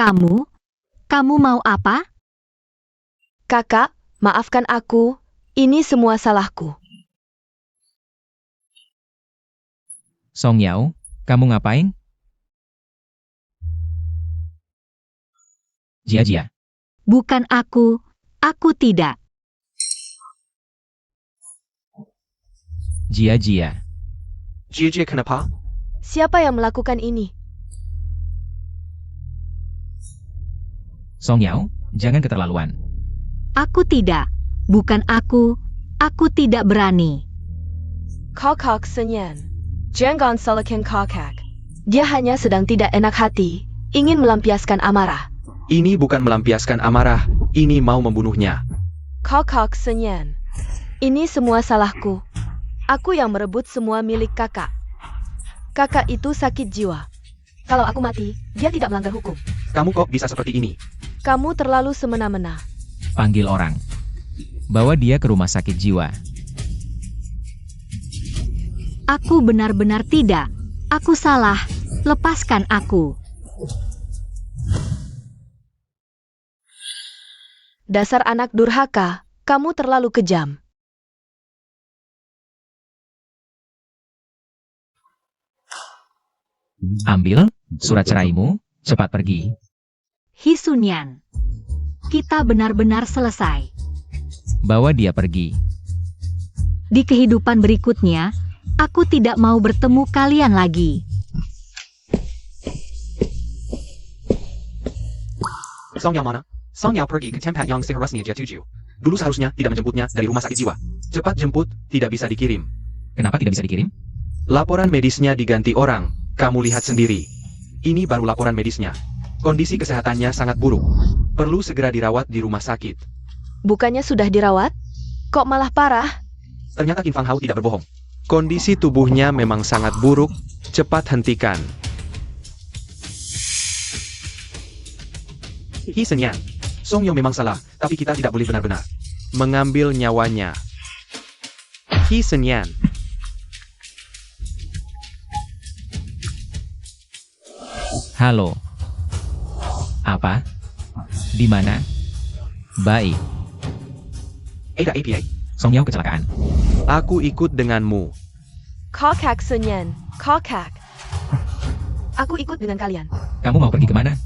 Kamu mau apa? Kakak, maafkan aku, ini semua salahku. Song Yao, kamu ngapain? Jia. Bukan aku tidak. Jia. Jia kenapa? Siapa yang melakukan ini? Song Yao, jangan keterlaluan. Aku tidak. Bukan aku tidak berani. Kakak Senyan. Jangan salahkan kakak. Dia hanya sedang tidak enak hati, ingin melampiaskan amarah. Ini bukan melampiaskan amarah, ini mau membunuhnya. Kakak Senyan. Ini semua salahku. Aku yang merebut semua milik kakak. Kakak itu sakit jiwa. Kalau aku mati, dia tidak melanggar hukum. Kamu kok bisa seperti ini? Kamu terlalu semena-mena. Panggil orang. Bawa dia ke rumah sakit jiwa. Aku benar-benar tidak. Aku salah. Lepaskan aku. Dasar anak durhaka, kamu terlalu kejam. Ambil surat ceraimu, cepat pergi. Hi Sunyan. Kita benar-benar selesai. Bawa dia pergi. Di kehidupan berikutnya, aku tidak mau bertemu kalian lagi. Song Yao mana? Song Yao pergi ke tempat yang seharusnya dia tuju. Dulu seharusnya tidak menjemputnya dari rumah sakit jiwa. Cepat jemput, tidak bisa dikirim. Kenapa tidak bisa dikirim? Laporan medisnya diganti orang, kamu lihat sendiri. Ini baru laporan medisnya. Kondisi kesehatannya sangat buruk. Perlu segera dirawat di rumah sakit. Bukannya sudah dirawat? Kok malah parah? Ternyata Qin Fang Hao tidak berbohong. Kondisi tubuhnya memang sangat buruk, cepat hentikan. Hi Senyan. Song Yao memang salah, tapi kita tidak boleh benar-benar mengambil nyawanya. Hi Senyan. Halo. Apa? Di mana? Baik. Ada APA. Song Yao kecelakaan. Aku ikut denganmu. Kakak Senyan, kakak. Aku ikut dengan kalian. Kamu mau pergi kemana?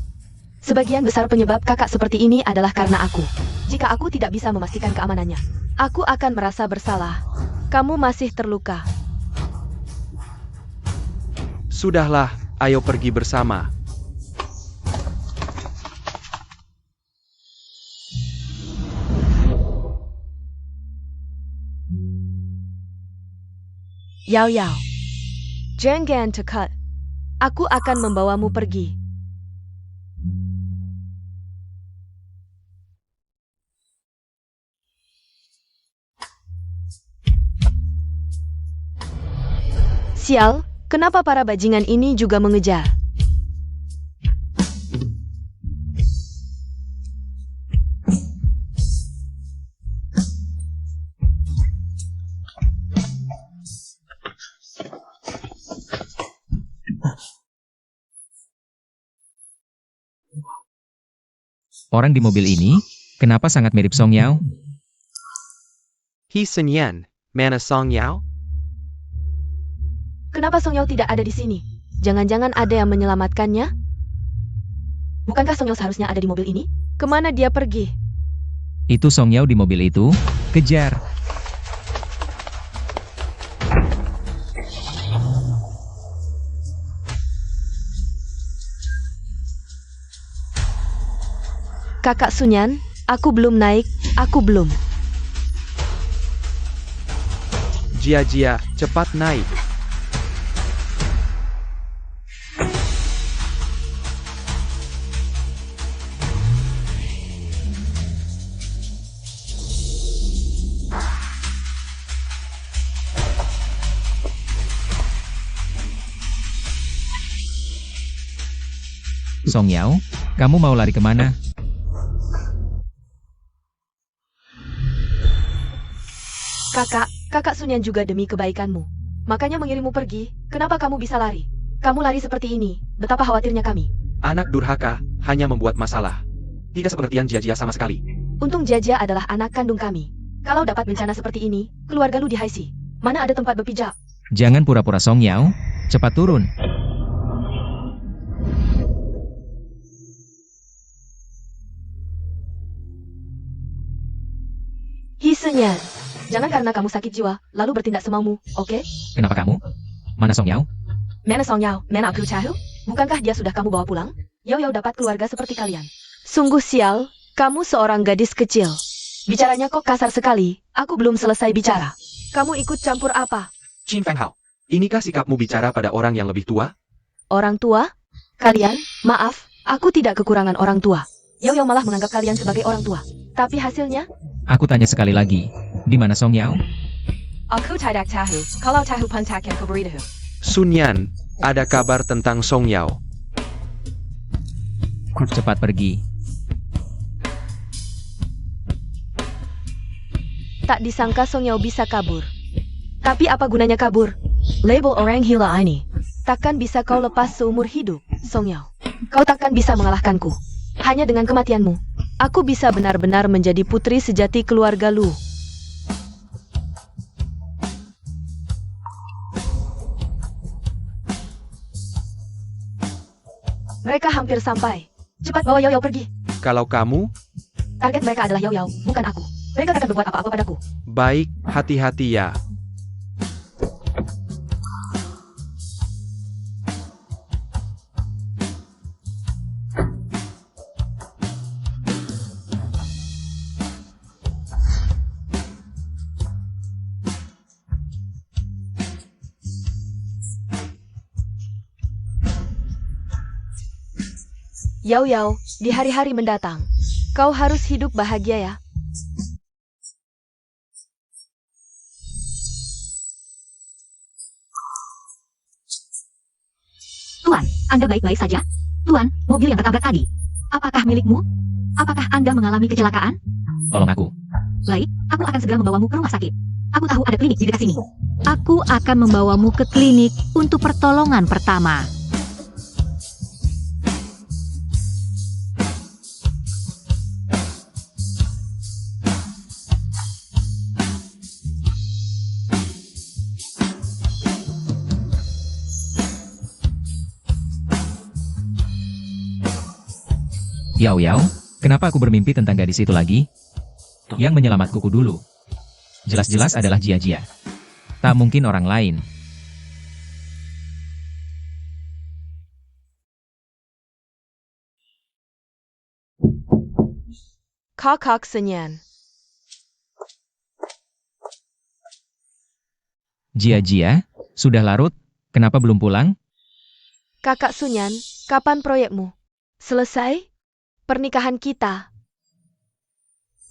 Sebagian besar penyebab kakak seperti ini adalah karena aku. Jika aku tidak bisa memastikan keamanannya, aku akan merasa bersalah. Kamu masih terluka. Sudahlah, ayo pergi bersama. Yao Yao. Jangan dekat. Aku akan membawamu pergi. Sial, kenapa para bajingan ini juga mengejar? Orang di mobil ini, kenapa sangat mirip Song Yao? Hi Senyan, mana Song Yao? Kenapa Song Yao tidak ada di sini? Jangan-jangan ada yang menyelamatkannya? Bukankah Song Yao seharusnya ada di mobil ini? Kemana dia pergi? Itu Song Yao di mobil itu, kejar. Kakak Sunyan, aku belum naik, aku belum. Jia, cepat naik. Song Yao, kamu mau lari kemana? Kakak Sunyan juga demi kebaikanmu. Makanya mengirimmu pergi. Kenapa kamu bisa lari? Kamu lari seperti ini. Betapa khawatirnya kami. Anak durhaka, hanya membuat masalah. Tidak sepengertian Jia sama sekali. Untung Jia adalah anak kandung kami. Kalau dapat bencana seperti ini, keluarga Lu dihaisi. Mana ada tempat berpijak? Jangan pura-pura Song Yao, cepat turun. Hisenyan, jangan karena kamu sakit jiwa, lalu bertindak semaumu, oke? Kenapa kamu? Mana Song Yao? Mana Song Yao, mana aku Cahu? Bukankah dia sudah kamu bawa pulang? Yao dapat keluarga seperti kalian. Sungguh sial, kamu seorang gadis kecil. Bicaranya kok kasar sekali, aku belum selesai bicara. Kamu ikut campur apa? Qin Feng Hao, inikah sikapmu bicara pada orang yang lebih tua? Orang tua? Kalian? Maaf, aku tidak kekurangan orang tua. Yao malah menganggap kalian sebagai orang tua. Tapi hasilnya? Aku tanya sekali lagi, di mana Song Yao? Aku tidak tahu, kalau tahu pantakan ku beritahu. Sun Yan, ada kabar tentang Song Yao. Cepat pergi. Tak disangka Song Yao bisa kabur. Tapi apa gunanya kabur? Label orang gila ini. Takkan bisa kau lepas seumur hidup, Song Yao. Kau takkan bisa mengalahkanku. Hanya dengan kematianmu, aku bisa benar-benar menjadi putri sejati keluarga Lu. Mereka hampir sampai. Cepat bawa Yao pergi. Kalau kamu, Target mereka adalah Yao, bukan aku. Mereka akan berbuat apa-apa padaku. baik, hati-hati ya. Yao, di hari-hari mendatang, kau harus hidup bahagia ya. Tuan, Anda baik-baik saja? Tuan, mobil yang tertabrak tadi. Apakah milikmu? Apakah Anda mengalami kecelakaan? Tolong aku. Baik, aku akan segera membawamu ke rumah sakit. Aku tahu ada klinik di dekat sini. Aku akan membawamu ke klinik untuk pertolongan pertama. Yao, kenapa aku bermimpi tentang gadis itu lagi? Yang menyelamatkuku dulu. Jelas-jelas adalah Jia. Tak mungkin orang lain. Kakak Senyan. Jia, sudah larut? Kenapa belum pulang? Kakak Sunyan, kapan proyekmu? Selesai? Pernikahan kita.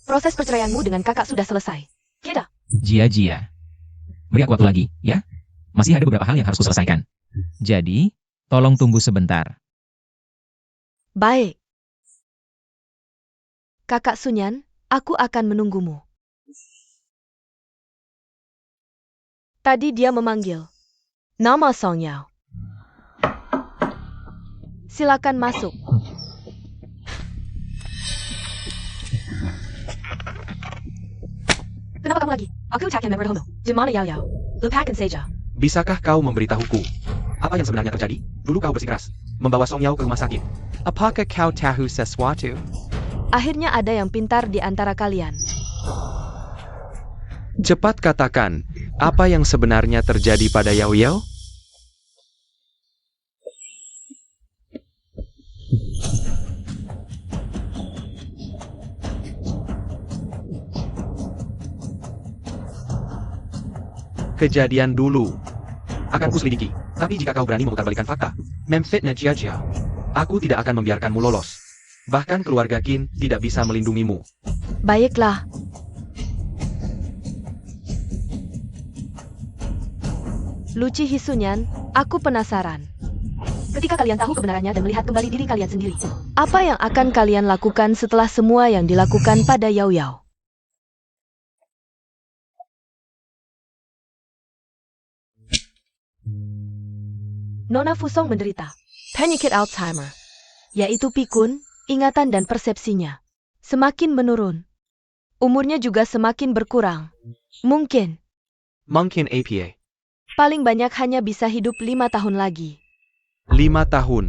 Proses perceraianmu dengan kakak sudah selesai. Kita. Jia. Beri aku waktu lagi, ya? Masih ada beberapa hal yang harus kuselesaikan. Jadi, tolong tunggu sebentar. Baik. Kakak Sunyan, aku akan menunggumu. Tadi dia memanggil. Nama Song Yao. Silakan masuk. Kenapa kamu lagi? Aku akan memberitahumu. Di mana Yao? Lupakan saja. Bisakah kau memberitahuku? Apa yang sebenarnya terjadi? Dulu kau bersikeras membawa Song Yao ke rumah sakit. Apakah kau tahu sesuatu? Akhirnya ada yang pintar di antara kalian. Cepat katakan, apa yang sebenarnya terjadi pada Yao? Kejadian dulu. Akan kuselidiki, tapi jika kau berani memutarbalikkan fakta, memfitnah Jia, aku tidak akan membiarkanmu lolos. Bahkan keluarga Qin tidak bisa melindungimu. Baiklah. Luci Hisunyan, aku penasaran. Ketika kalian tahu kebenarannya dan melihat kembali diri kalian sendiri, apa yang akan kalian lakukan setelah semua yang dilakukan pada Yao? Nona Fusong menderita penyakit Alzheimer. yaitu pikun, ingatan dan persepsinya semakin menurun. Umurnya juga semakin berkurang. Mungkin, APA. paling banyak hanya bisa hidup 5 tahun lagi. 5 tahun.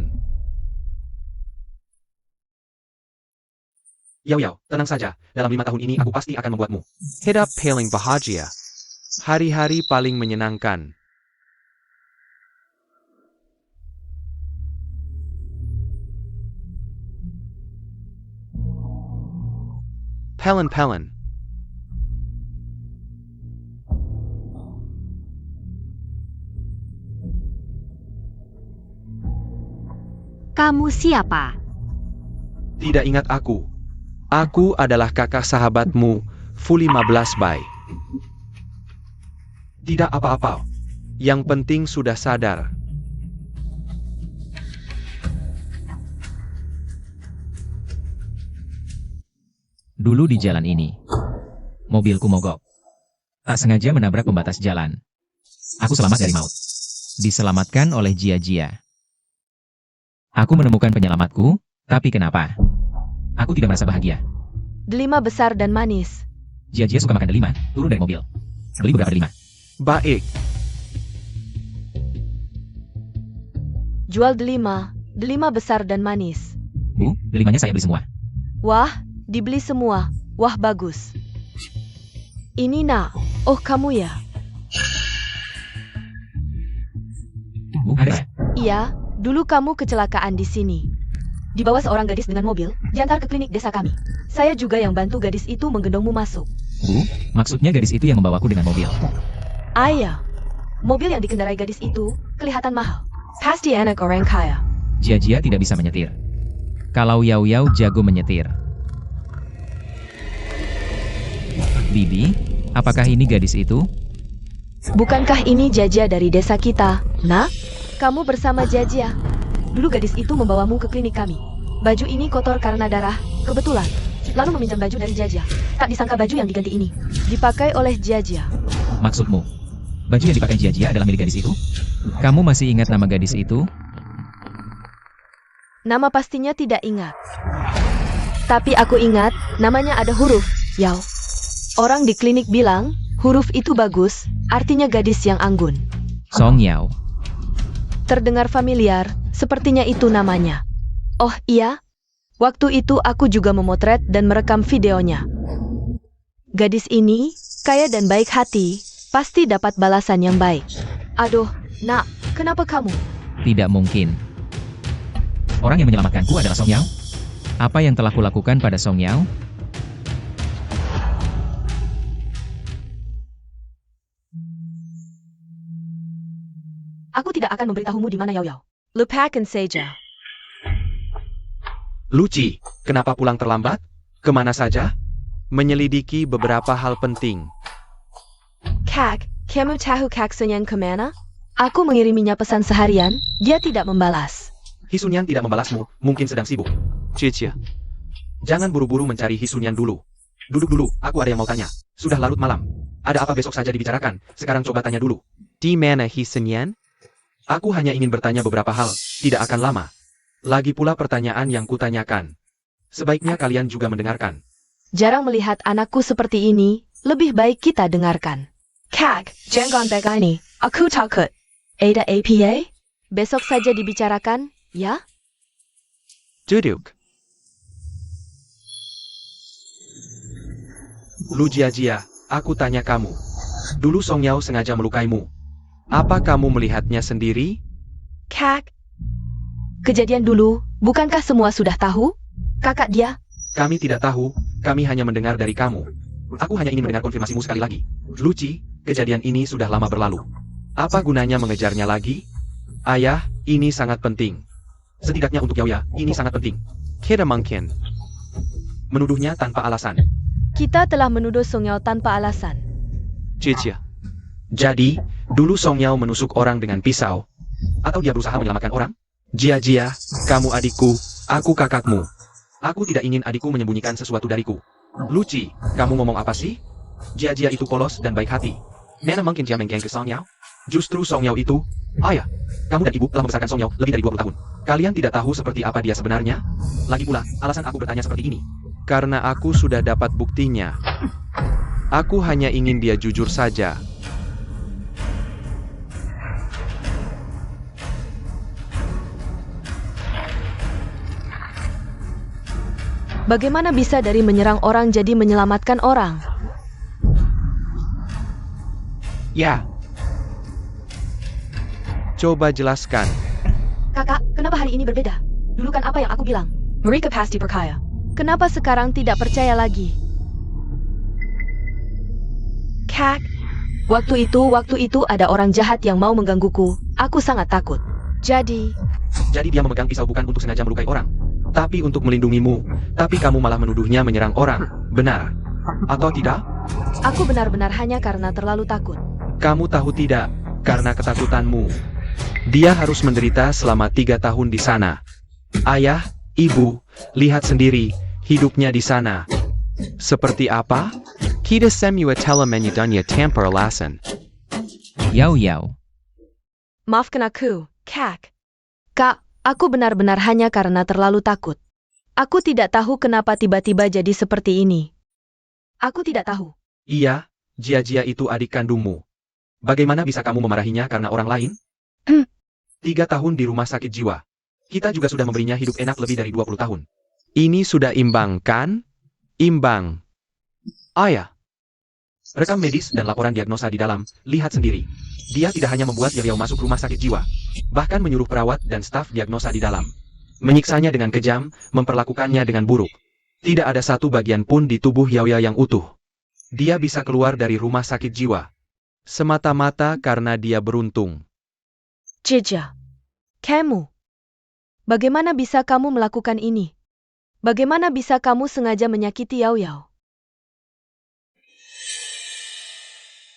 Yao Yao, tenang saja. Dalam 5 tahun ini aku pasti akan membuatmu. Hidup paling bahagia. Hari-hari paling menyenangkan. Pelin. Kamu siapa? Tidak ingat aku. Aku adalah kakak sahabatmu, Fu 15 Bai. Tidak apa-apa. Yang penting sudah sadar. Dulu di jalan ini, mobilku mogok. Tak sengaja menabrak pembatas jalan. Aku selamat dari maut. Diselamatkan oleh Jia. Aku menemukan penyelamatku, tapi kenapa? Aku tidak merasa bahagia. Delima besar dan manis. Jia suka makan delima, turun dari mobil. Beli beberapa delima. Baik. Jual delima besar dan manis. Bu, delimanya saya beli semua. Wah, dibeli semua. Wah, bagus. Ini nak. Oh, kamu ya? Bu, ada ya? Iya, dulu kamu kecelakaan di sini. Dibawa seorang gadis dengan mobil, diantar ke klinik desa kami. Saya juga yang bantu gadis itu menggendongmu masuk. Bu, maksudnya gadis itu yang membawaku dengan mobil. Ayah, mobil yang dikendarai gadis itu kelihatan mahal. Pasti anak orang kaya. Jia tidak bisa menyetir. Kalau Yao jago menyetir. Bibi, apakah ini gadis itu? Bukankah ini Jajia dari desa kita? Nak, kamu bersama Jajia. Dulu gadis itu membawamu ke klinik kami. Baju ini kotor karena darah, kebetulan. Lalu meminjam baju dari Jajia. Tak disangka baju yang diganti ini dipakai oleh Jajia. Maksudmu, baju yang dipakai Jia adalah milik gadis itu? Kamu masih ingat nama gadis itu? Nama pastinya tidak ingat. Tapi aku ingat, namanya ada huruf, Yao. Orang di klinik bilang, huruf itu bagus, artinya gadis yang anggun. Song Yao. Terdengar familiar, sepertinya itu namanya. Oh iya, waktu itu aku juga memotret dan merekam videonya. Gadis ini, kaya dan baik hati, pasti dapat balasan yang baik. Aduh, nak, kenapa kamu? Tidak mungkin. Orang yang menyelamatkanku adalah Song Yao? Apa yang telah kulakukan pada Song Yao? Aku tidak akan memberitahumu di mana Yao. Lupakan saja. Luci, kenapa pulang terlambat? Kemana saja? Menyelidiki beberapa hal penting. Kak, kamu tahu Kak Sunyan kemana? Aku mengiriminya pesan seharian, dia tidak membalas. Hisunyan tidak membalasmu, mungkin sedang sibuk. Jia. Jangan buru-buru mencari Hisunyan dulu. Duduk dulu, aku ada yang mau tanya. Sudah larut malam. Ada apa besok saja dibicarakan, sekarang coba tanya dulu. Di mana Hisunyan? Aku hanya ingin bertanya beberapa hal, tidak akan lama. Lagi pula pertanyaan yang kutanyakan. Sebaiknya kalian juga mendengarkan. Jarang melihat anakku seperti ini, lebih baik kita dengarkan. Kak, jangan begini, aku takut. Ada APA? Besok saja dibicarakan, ya? Duduk. Lu Jia, aku tanya kamu. Dulu Song Yao sengaja melukaimu. Apa kamu melihatnya sendiri? Kak, kejadian dulu, bukankah semua sudah tahu? Kakak dia? Kami tidak tahu, kami hanya mendengar dari kamu. Aku hanya ingin mendengar konfirmasimu sekali lagi. Luci, kejadian ini sudah lama berlalu. Apa gunanya mengejarnya lagi? Ayah, ini sangat penting. Setidaknya untuk Yao, ini sangat penting. Kita mungkin. Menuduhnya tanpa alasan. Kita telah menuduh Song Yao tanpa alasan. Jia. Jadi, dulu Song Yao menusuk orang dengan pisau. Atau dia berusaha menyelamatkan orang? Jia, kamu adikku, aku kakakmu. Aku tidak ingin adikku menyembunyikan sesuatu dariku. Luci, kamu ngomong apa sih? Jia itu polos dan baik hati. Mana mungkin dia menggeng ke Song Yao? Justru Song Yao itu... Ayah, kamu dan ibu telah membesarkan Song Yao lebih dari 20 tahun. Kalian tidak tahu seperti apa dia sebenarnya? Lagi pula, alasan aku bertanya seperti ini. Karena aku sudah dapat buktinya. Aku hanya ingin dia jujur saja. Bagaimana bisa dari menyerang orang jadi menyelamatkan orang? Ya. Coba jelaskan. Kakak, kenapa hari ini berbeda? Dulu kan apa yang aku bilang? Mereka pasti percaya. Kenapa sekarang tidak percaya lagi? Kak, waktu itu ada orang jahat yang mau menggangguku. Aku sangat takut. Jadi Dia memegang pisau bukan untuk sengaja melukai orang, tapi untuk melindungimu. Tapi kamu malah menuduhnya menyerang orang. Benar? Atau tidak? aku benar-benar hanya karena terlalu takut. Kamu tahu tidak, karena ketakutanmu. Dia harus menderita selama 3 tahun di sana. Ayah, ibu, lihat sendiri, hidupnya di sana. Seperti apa? Kita semua telah menyedanya tanpa alasan. Yau Yau. Maafkan aku, Kak. Kak, aku benar-benar hanya karena terlalu takut. Aku tidak tahu kenapa tiba-tiba jadi seperti ini. Aku tidak tahu. Iya, Jia itu adik kandungmu. Bagaimana bisa kamu memarahinya karena orang lain? 3 tahun di rumah sakit jiwa. Kita juga sudah memberinya hidup enak lebih dari 20 tahun. Ini sudah imbang, kan? Imbang. Ayah. Rekam medis dan laporan diagnosa di dalam, lihat sendiri. Dia tidak hanya membuat Yao masuk rumah sakit jiwa, bahkan menyuruh perawat dan staf diagnosa di dalam. Menyiksanya dengan kejam, memperlakukannya dengan buruk. Tidak ada satu bagian pun di tubuh Yao yang utuh. Dia bisa keluar dari rumah sakit jiwa Semata-mata karena dia beruntung. Jeja, kamu. Bagaimana bisa kamu melakukan ini? Bagaimana bisa kamu sengaja menyakiti Yao?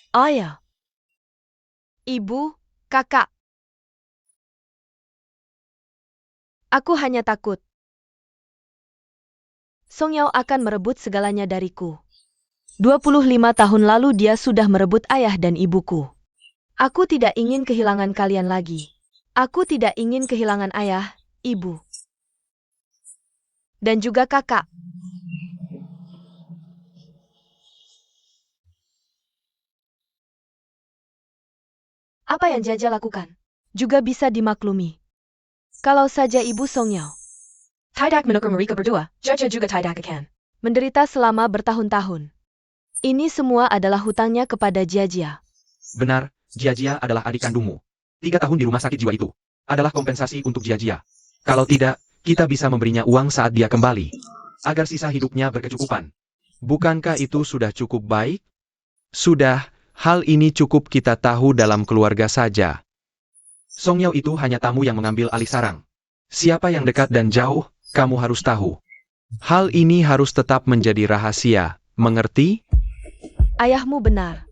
Ayah. Ibu, kakak. Aku hanya takut. Song Yao akan merebut segalanya dariku. 25 tahun lalu dia sudah merebut ayah dan ibuku. Aku tidak ingin kehilangan kalian lagi. Aku tidak ingin kehilangan ayah, ibu, dan juga kakak. Apa yang Jaja lakukan juga bisa dimaklumi. Kalau saja ibu Song Yao tidak menukar mereka berdua, Jaja juga tidak akan menderita selama bertahun-tahun. Ini semua adalah hutangnya kepada Jia. Benar, Jia adalah adik kandungmu. 3 tahun di rumah sakit jiwa itu adalah kompensasi untuk Jia. Kalau tidak, kita bisa memberinya uang saat dia kembali, agar sisa hidupnya berkecukupan. Bukankah itu sudah cukup baik? Sudah, hal ini cukup kita tahu dalam keluarga saja. Song Yao itu hanya tamu yang mengambil alih sarang. Siapa yang dekat dan jauh, kamu harus tahu. Hal ini harus tetap menjadi rahasia, mengerti? Ayahmu benar.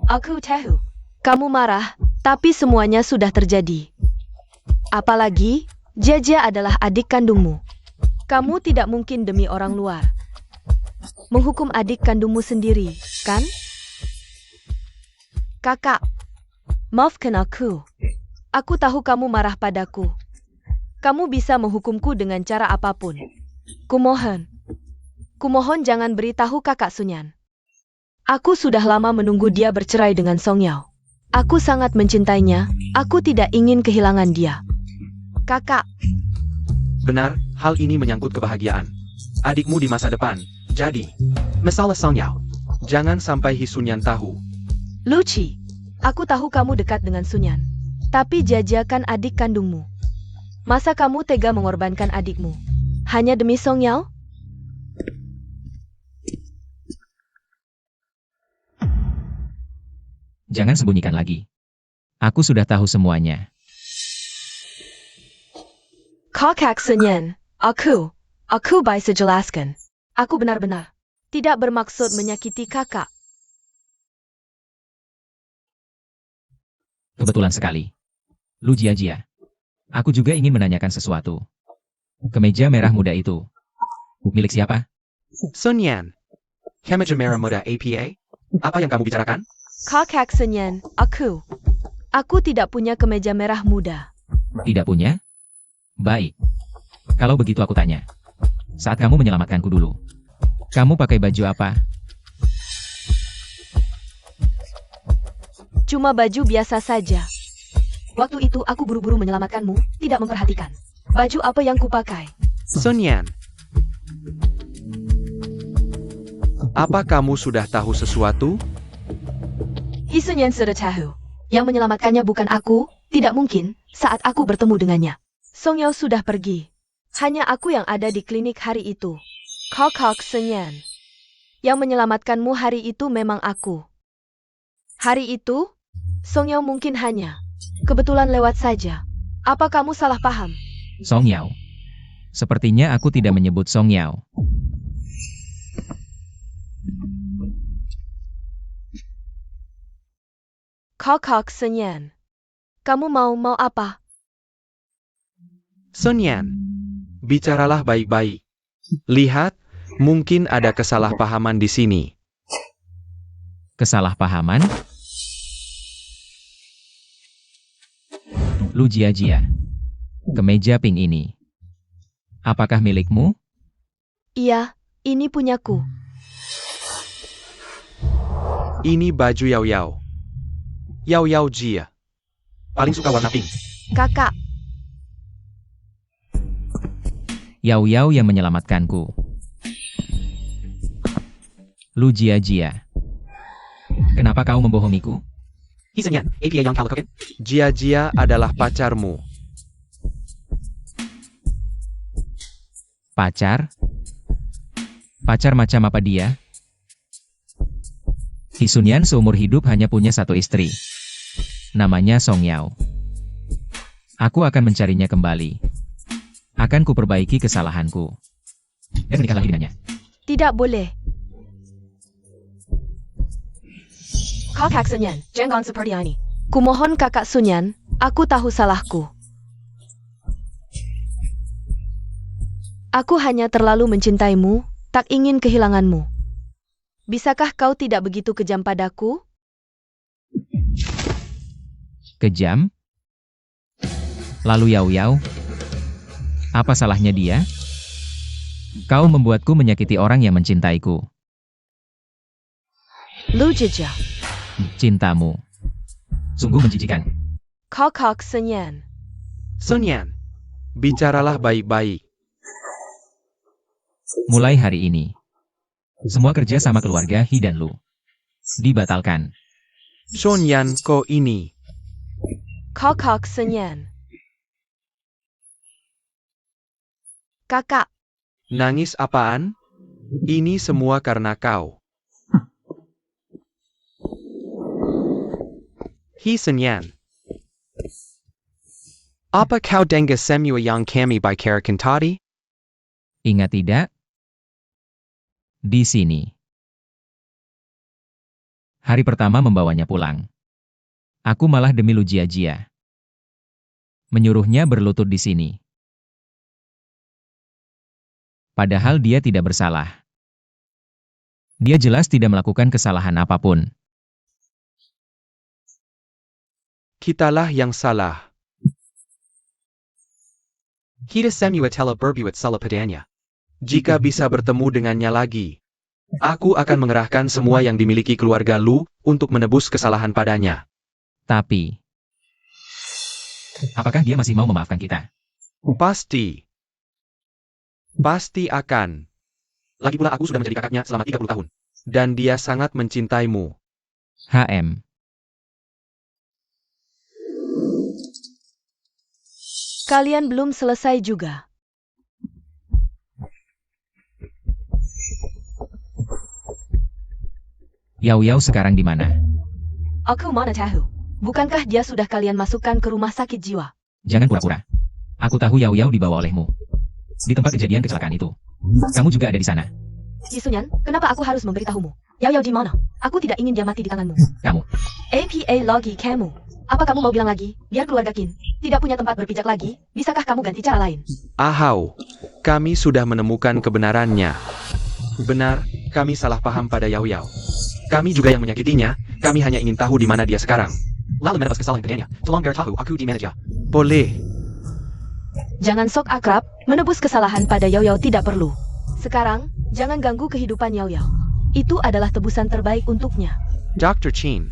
Aku tahu. Kamu marah, tapi semuanya sudah terjadi. Apalagi, Jia adalah adik kandungmu. Kamu tidak mungkin demi orang luar menghukum adik kandungmu sendiri, kan? Kakak, maafkan aku. Aku tahu kamu marah padaku. Kamu bisa menghukumku dengan cara apapun. Kumohon jangan beritahu kakak Sunyan. Aku sudah lama menunggu dia bercerai dengan Song Yao. Aku sangat mencintainya, aku tidak ingin kehilangan dia. Kakak. Benar, hal ini menyangkut kebahagiaan adikmu di masa depan. Jadi, masalah Song Yao, jangan sampai Hisunyan tahu. Luci, aku tahu kamu dekat dengan Sunyan. Tapi Jaja kan adik kandungmu. Masa kamu tega mengorbankan adikmu hanya demi Song Yao? Jangan sembunyikan lagi. Aku sudah tahu semuanya. Kakak Sunyan, aku bisa jelaskan. Aku benar-benar tidak bermaksud menyakiti kakak. Kebetulan sekali. Lu Jia, aku juga ingin menanyakan sesuatu. Kemeja merah muda itu milik siapa? Sun Yan. Kemeja merah muda APA? Apa yang kamu bicarakan? Kakak Sunyan, aku tidak punya kemeja merah muda. Tidak punya? Baik. Kalau begitu aku tanya. Saat kamu menyelamatkanku dulu, kamu pakai baju apa? Cuma baju biasa saja. Waktu itu aku buru-buru menyelamatkanmu, tidak memperhatikan. Baju apa yang kupakai? Sun Yan. Apa kamu sudah tahu sesuatu? Hisunyan sudah tahu. Yang menyelamatkannya bukan aku, tidak mungkin, saat aku bertemu dengannya. Song Yao sudah pergi. Hanya aku yang ada di klinik hari itu. Kok Senyan. Yang menyelamatkanmu hari itu memang aku. Hari itu, Song Yao mungkin hanya kebetulan lewat saja. Apa kamu salah paham? Song Yao. Sepertinya aku tidak menyebut Song Yao. Kok Senyan. Kamu mau apa? Sun Yan. Bicaralah baik-baik. Lihat, mungkin ada kesalahpahaman di sini. Kesalahpahaman? Lu Jia-Jia. Kemeja pink ini. Apakah milikmu? Iya, ini punyaku. Ini baju Yao Yao. Yao Yao Jia. Paling suka warna pink. Kakak, Yao Yao yang menyelamatkanku. Lu Jia-Jia. Kenapa kau membohongiku? Hisunyan, APA yang kalau koken. Jia Jia adalah pacarmu. Pacar? Pacar macam apa dia? Hisunyan seumur hidup hanya punya satu istri. Namanya Song Yao. Aku akan mencarinya kembali. Akan kuperbaiki kesalahanku. Dan menikah lagi dengannya. tidak boleh. Kakak Sunyan, jangan seperti ini. Kumohon kakak Sunyan, aku tahu salahku. Aku hanya terlalu mencintaimu, tak ingin kehilanganmu. Bisakah kau tidak begitu kejam padaku? Kejam? Lalu Yao Yao? Apa salahnya dia? Kau membuatku menyakiti orang yang mencintaiku. Lu Jia, Cintamu. Sungguh menjijikan. Kakak Sunyan. Sun Yan. Bicaralah baik-baik. Mulai hari ini, semua kerja sama keluarga Hi dan Lu dibatalkan. Sun Yan ko ini. Kakak Sunyan. Kakak, Nangis apaan? Ini semua karena kau. Hi Sun Yan. Apa kau dengar semua yang kami bicarakan tadi? Ingat tidak? Di sini. Hari pertama membawanya pulang. Aku malah demi Lu Jia-Jia menyuruhnya berlutut di sini. Padahal dia tidak bersalah. Dia jelas tidak melakukan kesalahan apapun. Kitalah yang salah. Kita semua telah berbuat salah padanya. Jika bisa bertemu dengannya lagi, aku akan mengerahkan semua yang dimiliki keluarga Lu untuk menebus kesalahan padanya. Tapi, apakah dia masih mau memaafkan kita? Pasti. Pasti akan. Lagi pula aku sudah menjadi kakaknya selama 30 tahun. Dan dia sangat mencintaimu. HM. kalian belum selesai juga. Yao Yao sekarang di mana? Aku mana tahu. Bukankah dia sudah kalian masukkan ke rumah sakit jiwa? Jangan pura-pura. Aku tahu Yao Yao dibawa olehmu. Di tempat kejadian kecelakaan itu. Kamu juga ada di sana. Jisunyan, kenapa aku harus memberitahumu? Yao Yao di mana? Aku tidak ingin dia mati di tanganmu. Kamu. APA logi kamu. Apa kamu mau bilang lagi? Biar keluarga Kin tidak punya tempat berpijak lagi, bisakah kamu ganti cara lain? Ahau, kami sudah menemukan kebenarannya. Benar, kami salah paham pada Yao Yao. Kami juga yang menyakitinya, kami hanya ingin tahu di mana dia sekarang. Lalu mendapat kesalahan padanya, tolong biar tahu aku di mana dia. Boleh. Jangan sok akrab, menebus kesalahan pada Yao Yao tidak perlu. Sekarang, jangan ganggu kehidupan Yao Yao. Itu adalah tebusan terbaik untuknya. Dr. Chin.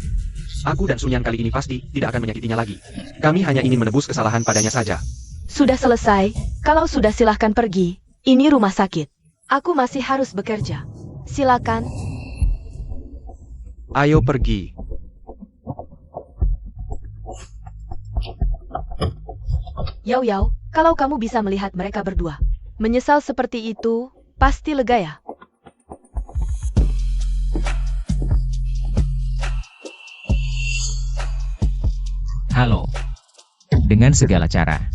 Aku dan Sun Yang kali ini pasti tidak akan menyakitinya lagi. Kami hanya ingin menebus kesalahan padanya saja. Sudah selesai, kalau sudah silahkan pergi. Ini rumah sakit. Aku masih harus bekerja. Silakan. Ayo pergi. Yao Yao, kalau kamu bisa melihat mereka berdua menyesal seperti itu, pasti lega ya? Halo. Dengan segala cara,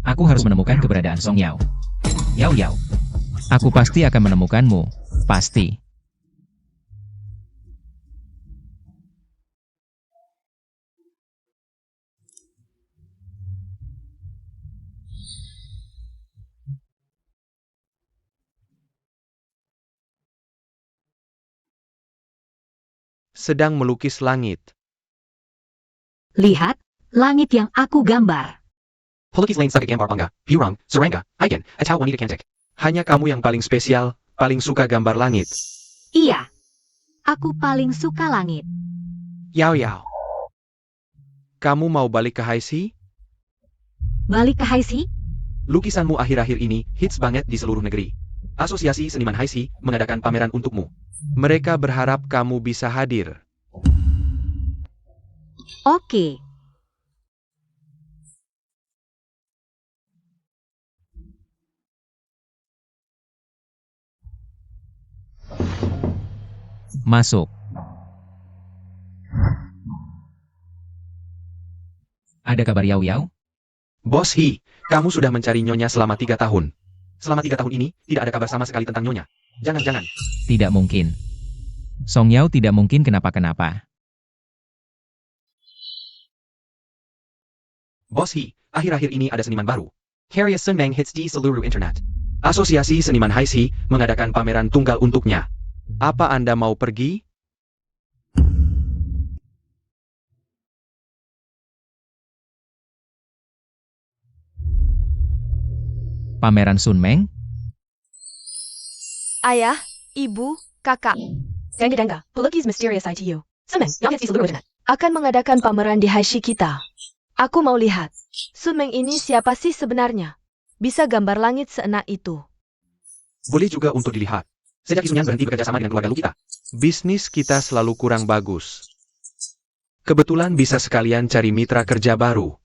aku harus menemukan keberadaan Song Yao. Yao Yao. Aku pasti akan menemukanmu. Pasti. Sedang melukis langit. Lihat, langit yang aku gambar. Pelukis lain sakit gambar bangga, Purang, Serangga, Aigen, atau wanita cantik. Hanya kamu yang paling spesial, paling suka gambar langit. Iya, aku paling suka langit. Yao Yao. Kamu mau balik ke Haisi? Balik ke Haisi? Lukisanmu akhir-akhir ini hits banget di seluruh negeri. Asosiasi Seniman Haisi mengadakan pameran untukmu. Mereka berharap kamu bisa hadir. Oke. Masuk. Ada kabar Yao Yao? Bos Hi, kamu sudah mencari Nyonya selama 3 tahun. Selama 3 tahun ini, tidak ada kabar sama sekali tentang Nyonya. Jangan-jangan. Tidak mungkin. Song Yao tidak mungkin kenapa-kenapa. Bos Hi, akhir-akhir ini ada seniman baru. Karya Sun Meng hits di seluruh internet. Asosiasi Seniman Haisi mengadakan pameran tunggal untuknya. Apa Anda mau pergi? Pameran Sun Meng? Ayah, ibu, kakak. Dangga, pelukis misterius ITU. Sun Meng, yang hits di seluruh internet. Akan mengadakan pameran di Haisi kita. Aku mau lihat. Sun Meng ini siapa sih sebenarnya? Bisa gambar langit seenak itu. Boleh juga untuk dilihat. Sejak Sun Yang berhenti bekerja sama dengan keluarga Lu kita. Bisnis kita selalu kurang bagus. Kebetulan bisa sekalian cari mitra kerja baru.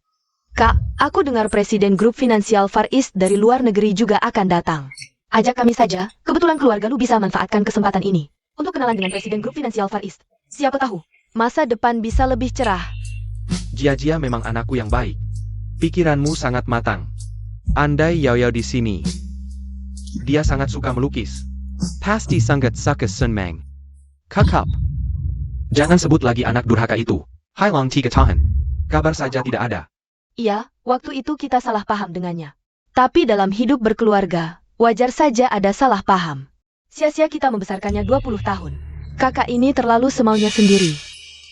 Kak, aku dengar Presiden Grup Finansial Far East dari luar negeri juga akan datang. Ajak kami saja, kebetulan keluarga lu bisa manfaatkan kesempatan ini untuk kenalan dengan Presiden Grup Finansial Far East. Siapa tahu, masa depan bisa lebih cerah. Jia memang anakku yang baik. Pikiranmu sangat matang. Andai Yao Yao di sini. Dia sangat suka melukis. Pasti sangat suka Sun Meng. Kakak. Jangan sebut lagi anak durhaka itu. Hai Long Tiga Tahan. Kabar saja tidak ada. Iya, waktu itu kita salah paham dengannya. Tapi dalam hidup berkeluarga, wajar saja ada salah paham. Sia-sia kita membesarkannya 20 tahun. Kakak ini terlalu semaunya sendiri.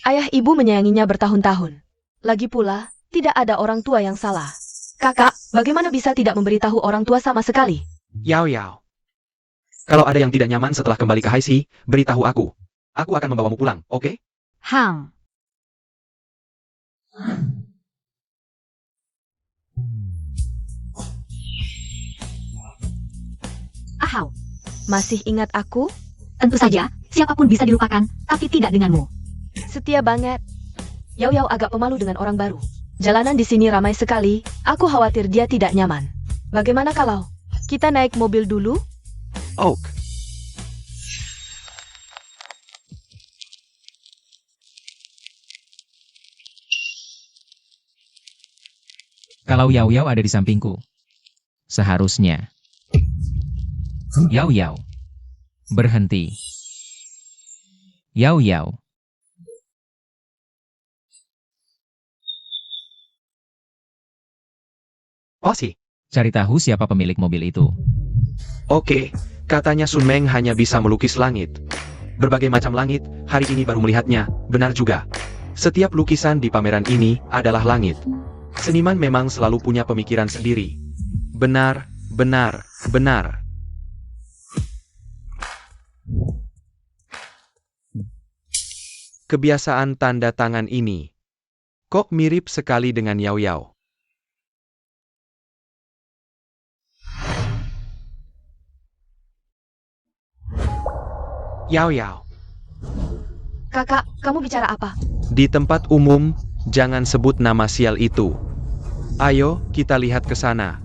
Ayah ibu menyayanginya bertahun-tahun. Lagi pula, tidak ada orang tua yang salah. Kakak, bagaimana bisa tidak memberitahu orang tua sama sekali? Yao Yao. Kalau ada yang tidak nyaman setelah kembali ke Haisi, beritahu aku. Aku akan membawamu pulang, oke? Hang. Ahau. Masih ingat aku? Tentu saja, siapapun bisa dilupakan, tapi tidak denganmu. Setia banget. Yao Yao agak pemalu dengan orang baru. Jalanan di sini ramai sekali, aku khawatir dia tidak nyaman. Bagaimana kalau kita naik mobil dulu? Oak. Kalau Yao Yao ada di sampingku. Seharusnya. Yao Yao. Berhenti. Yao Yao. Osi. Cari tahu siapa pemilik mobil itu. Oke, katanya Sun Meng hanya bisa melukis langit. Berbagai macam langit, hari ini baru melihatnya, benar juga. Setiap lukisan di pameran ini adalah langit. Seniman memang selalu punya pemikiran sendiri. Benar, benar, benar. Kebiasaan tanda tangan ini kok mirip sekali dengan Yao Yao. Yao Yao, Kakak, kamu bicara apa? di tempat umum, jangan sebut nama sial itu. Ayo, kita lihat ke sana.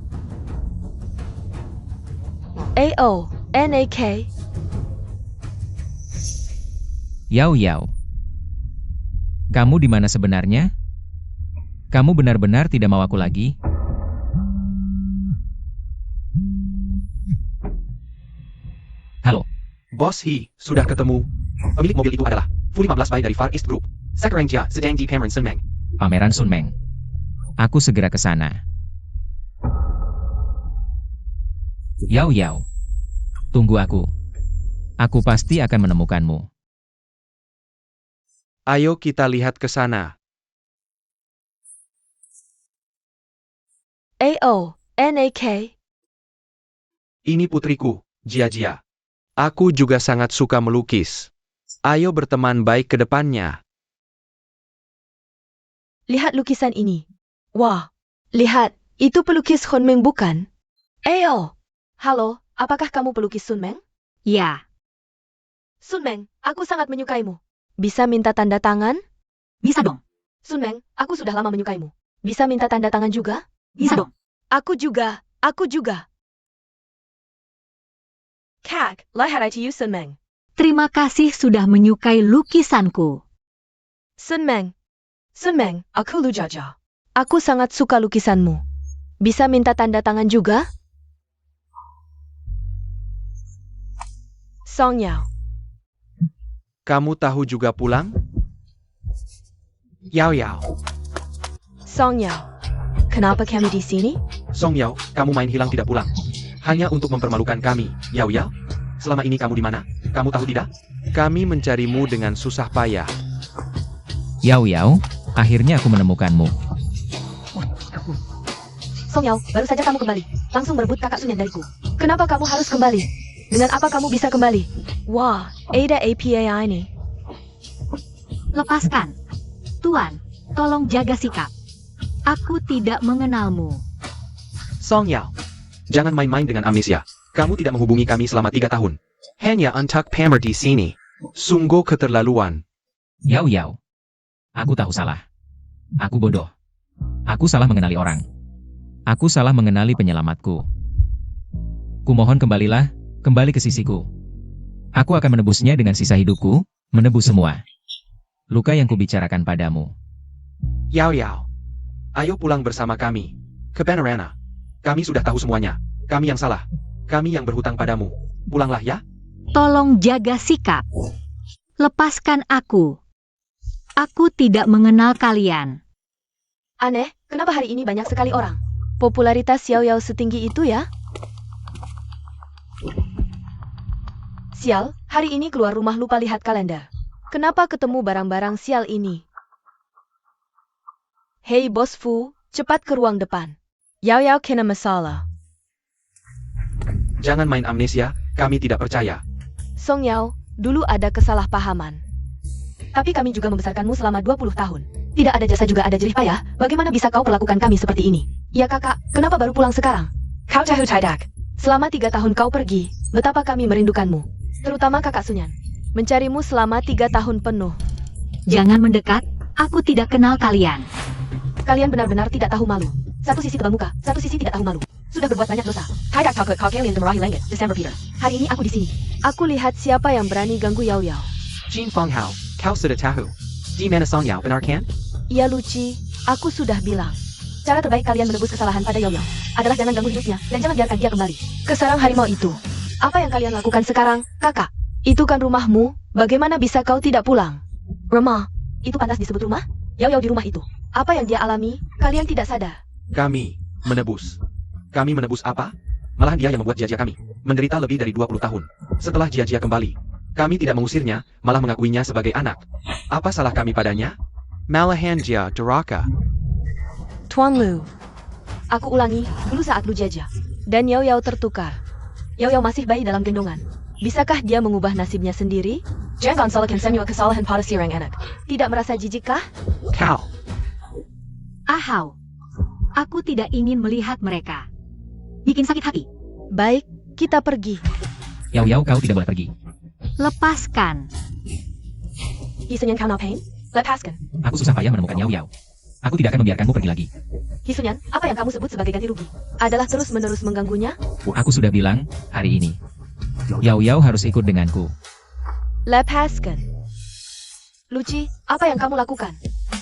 AONAK. Yao Yao. Kamu di mana sebenarnya? Kamu benar-benar tidak mau aku lagi? Halo, Bos He, sudah ketemu. Pemilik mobil itu adalah Fu 15 Bai dari Far East Group. Sekarang dia sedang di Pameran Sunmeng. Pameran Sunmeng. Aku segera ke sana. Yao Yao. Tunggu aku. Aku pasti akan menemukanmu. Ayo kita lihat ke sana. AONAK. Ini putriku, Jia Jia. Aku juga sangat suka melukis. Ayo berteman baik ke depannya. Lihat lukisan ini. Wah, lihat, itu pelukis Hunmeng bukan? Ayo. Halo, apakah kamu pelukis Sunmeng? Ya, Sunmeng, aku sangat menyukaimu. Bisa minta tanda tangan? bisa dong. Sunmeng, aku sudah lama menyukaimu. Bisa minta tanda tangan juga? Bisa dong. Aku juga, aku juga. Kak, lihat to you Sunmeng. Terima kasih sudah menyukai lukisanku. Sunmeng. Sunmeng, aku lu Jaja. Aku sangat suka lukisanmu. Bisa minta tanda tangan juga? Song Yao. Kamu tahu juga pulang? Yao Yao. Song Yao. Kenapa kami di sini? Song Yao, kamu main hilang tidak pulang. Hanya untuk mempermalukan kami, Yao Yao. Selama ini kamu di mana? Kamu tahu tidak? Kami mencarimu dengan susah payah. Yao Yao, akhirnya aku menemukanmu. Song Yao, baru saja kamu kembali. Langsung merebut kakak Sunyan dariku. Kenapa kamu harus kembali? Dengan apa kamu bisa kembali? Wah, Ada APA ini. Lepaskan. Tuan, tolong jaga sikap. Aku tidak mengenalmu. Song Yao, jangan main-main dengan amnesia. Kamu tidak menghubungi kami selama 3 tahun. Hanya untuk pamer di sini. Sungguh keterlaluan. Yao Yao. Aku tahu salah. Aku bodoh. Aku salah mengenali orang. Aku salah mengenali penyelamatku. Kumohon kembalilah, kembali ke sisiku. Aku akan menebusnya dengan sisa hidupku, menebus semua luka yang kubicarakan padamu. Yao Yao, ayo pulang bersama kami. Ke Panorama. Kami sudah tahu semuanya. Kami yang salah. Kami yang berhutang padamu. Pulanglah ya. Tolong jaga sikap. Lepaskan aku. Aku tidak mengenal kalian. Aneh, kenapa hari ini banyak sekali orang? Popularitas Xiao Yao setinggi itu ya? Sial, hari ini keluar rumah lupa lihat kalender. Kenapa ketemu barang-barang sial ini? Hei Bos Fu, cepat ke ruang depan. Yao Yao kena masalah. Jangan main amnesia, kami tidak percaya. Song Yao, dulu ada kesalahpahaman. Tapi kami juga membesarkanmu selama 20 tahun. Tidak ada jasa juga ada jerih payah, bagaimana bisa kau perlakukan kami seperti ini? Ya kakak, kenapa baru pulang sekarang? Kau tahu tidak? Selama 3 tahun kau pergi, betapa kami merindukanmu. Terutama kakak Sunyan. Mencarimu selama 3 tahun penuh. Jangan mendekat, aku tidak kenal kalian. Kalian benar-benar tidak tahu malu. Satu sisi tebal muka, satu sisi tidak tahu malu. Sudah berbuat banyak dosa. Tidak takut kau kalian meraih langit, December Peter. Hari ini aku di sini. Aku lihat siapa yang berani ganggu Yao Yao. Jin Feng Hao, kau sudah tahu. Di mana Song Yao, benar kan? Iya Luci, aku sudah bilang. Cara terbaik kalian menebus kesalahan pada Yao Yao adalah jangan ganggu hidupnya dan jangan biarkan dia kembali ke sarang harimau itu. Apa yang kalian lakukan sekarang, kakak? Itu kan rumahmu, bagaimana bisa kau tidak pulang? Rumah, itu pantas disebut rumah? Yao Yao di rumah itu. Apa yang dia alami, kalian tidak sadar. Kami menebus. Kami menebus apa? Malahan dia yang membuat Jia-Jia kami menderita lebih dari 20 tahun. Setelah Jia-Jia kembali, kami tidak mengusirnya, malah mengakuinya sebagai anak. Apa salah kami padanya? Malahan Jia durhaka. Tuan Lu. Aku ulangi, dulu saat Lu jajah. Dan Yao Yao tertukar. Yao Yao masih bayi dalam gendongan. Bisakah dia mengubah nasibnya sendiri? Jangan salahkan semua kesalahan pada si orang anak. Tidak merasa jijikkah? Kau. Ahau. Aku tidak ingin melihat mereka. Bikin sakit hati. Baik, kita pergi. Yao Yao, kau tidak boleh pergi. Lepaskan. Hisunyan kau ngapain? Lepaskan. Aku susah payah menemukan Yao Yao. Aku tidak akan membiarkanmu pergi lagi. Hisunyan, apa yang kamu sebut sebagai ganti rugi? Adalah terus-menerus mengganggunya? Aku sudah bilang, hari ini. Yao Yao harus ikut denganku. Lepaskan. Luci, apa yang kamu lakukan?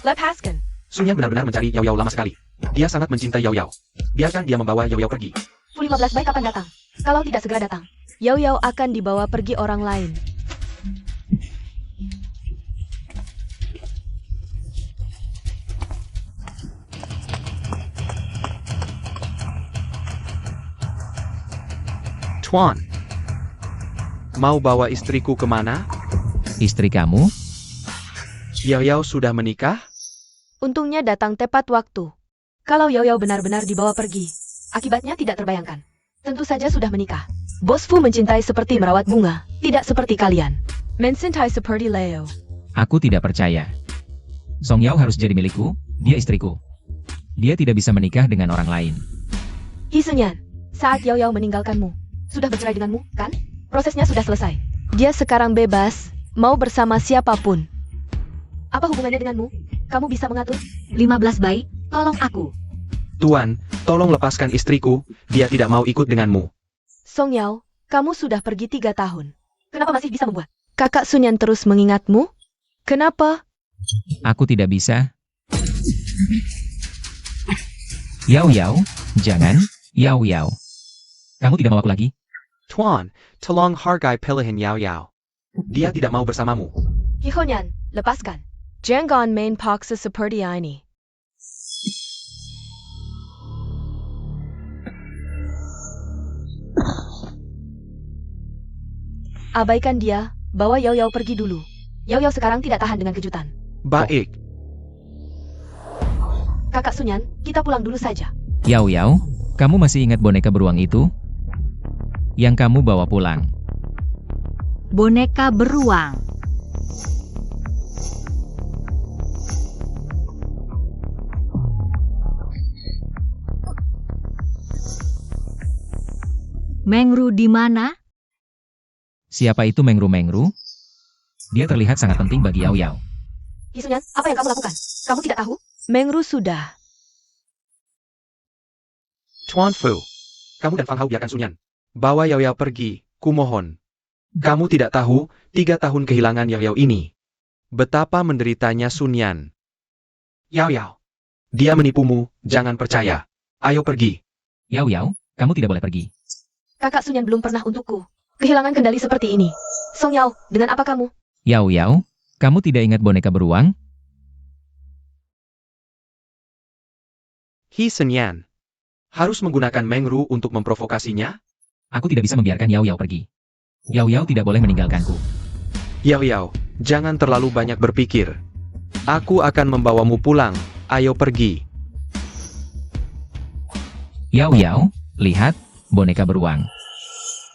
Lepaskan. Sun Yan benar-benar mencari Yao Yao lama sekali. Dia sangat mencintai Yao Yao. Biarkan dia membawa Yao Yao pergi. 15 baik kapan datang? Kalau tidak segera datang, Yao Yao akan dibawa pergi orang lain. Tuan. Mau bawa istriku kemana? Istri kamu? Yao Yao sudah menikah? Untungnya datang tepat waktu. Kalau Yao Yao benar-benar dibawa pergi, akibatnya tidak terbayangkan. Tentu saja sudah menikah. Bos Fu mencintai seperti merawat bunga, tidak seperti kalian. Mencintai seperti Leo. Aku tidak percaya. Song Yao harus jadi milikku, dia istriku. Dia tidak bisa menikah dengan orang lain. Hisunyan, saat Yao Yao meninggalkanmu, sudah bercerai denganmu, kan? Prosesnya sudah selesai. Dia sekarang bebas, mau bersama siapapun. Apa hubungannya denganmu? Kamu bisa mengatur? 15 baik, tolong aku. Tuan, tolong lepaskan istriku, dia tidak mau ikut denganmu. Song Yao, kamu sudah pergi 3 tahun. Kenapa masih bisa membuat kakak Sunyan terus mengingatmu? Kenapa? Aku tidak bisa. Yao Yao, jangan, Yao Yao. Kamu tidak mau aku lagi? Tuan, tolong hargai pilihan Yao Yao. Dia tidak mau bersamamu. Hihonyan, lepaskan. Jangan main paksa seperti ini. Abaikan dia, bawa Yao Yao pergi dulu. Yao Yao sekarang tidak tahan dengan kejutan. Baik. Kakak Sunyan, kita pulang dulu saja. Yao Yao, kamu masih ingat boneka beruang itu? Yang kamu bawa pulang. Boneka beruang. Mengru di mana? Siapa itu Mengru-Mengru? Dia terlihat sangat penting bagi Yao Yao. Hisunyan, apa yang kamu lakukan? Kamu tidak tahu? Mengru sudah. Tuan Fu. Kamu dan Fang Hao biarkan Sun Yan. Bawa Yao Yao pergi, kumohon. Kamu tidak tahu, 3 tahun kehilangan Yao Yao ini. Betapa menderitanya Sun Yan. Yao Yao. Dia menipumu, jangan percaya. Ayo pergi. Yao Yao, kamu tidak boleh pergi. Kakak Sunyan belum pernah untukku. Kehilangan kendali seperti ini. Song Yao, dengan apa kamu? Yao Yao, kamu tidak ingat boneka beruang? Sun Yan. Harus menggunakan Mengru untuk memprovokasinya? Aku tidak bisa membiarkan Yao Yao pergi. Yao Yao tidak boleh meninggalkanku. Yao Yao, jangan terlalu banyak berpikir. Aku akan membawamu pulang. Ayo pergi. Yao Yao, lihat, boneka beruang.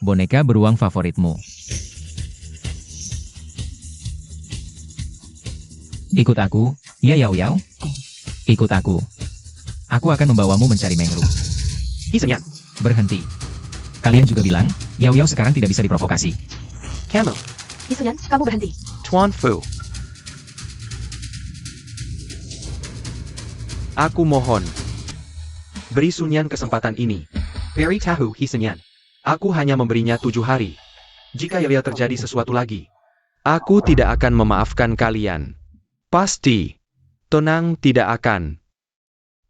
Boneka beruang favoritmu. Ikut aku, ya Yao Yao. Ikut aku. Aku akan membawamu mencari Mengru. Sun Yan. Berhenti. Kalian juga bilang, Yao Yao sekarang tidak bisa diprovokasi. Kamu. Hisunyan, kamu berhenti. Tuan Fu. Aku mohon. Beri Sun Yan kesempatan ini. Beri tahu Sun Yan. Aku hanya memberinya 7 hari. Jika Yao Yao terjadi sesuatu lagi, aku tidak akan memaafkan kalian. Pasti. Tenang, tidak akan.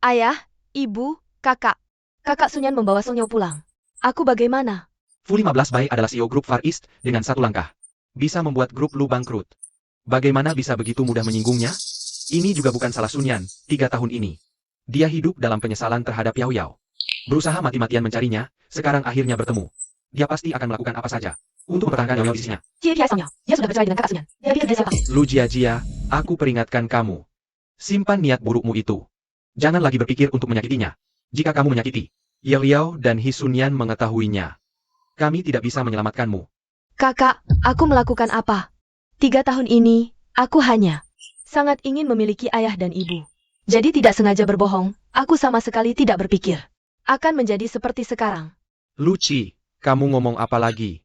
Ayah, ibu, kakak. Kakak Sunyan membawa Song Yao pulang. Aku bagaimana? Fu 15 Bai adalah CEO grup Far East dengan 1 langkah. Bisa membuat grup Lu bangkrut. Bagaimana bisa begitu mudah menyinggungnya? Ini juga bukan salah Sun Yan, 3 tahun ini. Dia hidup dalam penyesalan terhadap Yao Yao. Berusaha mati-matian mencarinya, sekarang akhirnya bertemu. Dia pasti akan melakukan apa saja untuk mempertahankan Yao Yao di sisinya. Cie Song Yao, dia sudah bercerai dengan kakak Sunyan. Dia pikir dia siapa? Lu Jia Jia, aku peringatkan kamu. Simpan niat burukmu itu. Jangan lagi berpikir untuk menyakitinya. Jika kamu menyakiti Yao Yao dan Hisunyan mengetahuinya, kami tidak bisa menyelamatkanmu. Kakak, aku melakukan apa? 3 tahun ini, aku hanya sangat ingin memiliki ayah dan ibu. Jadi tidak sengaja berbohong, aku sama sekali tidak berpikir akan menjadi seperti sekarang. Luci, kamu ngomong apa lagi?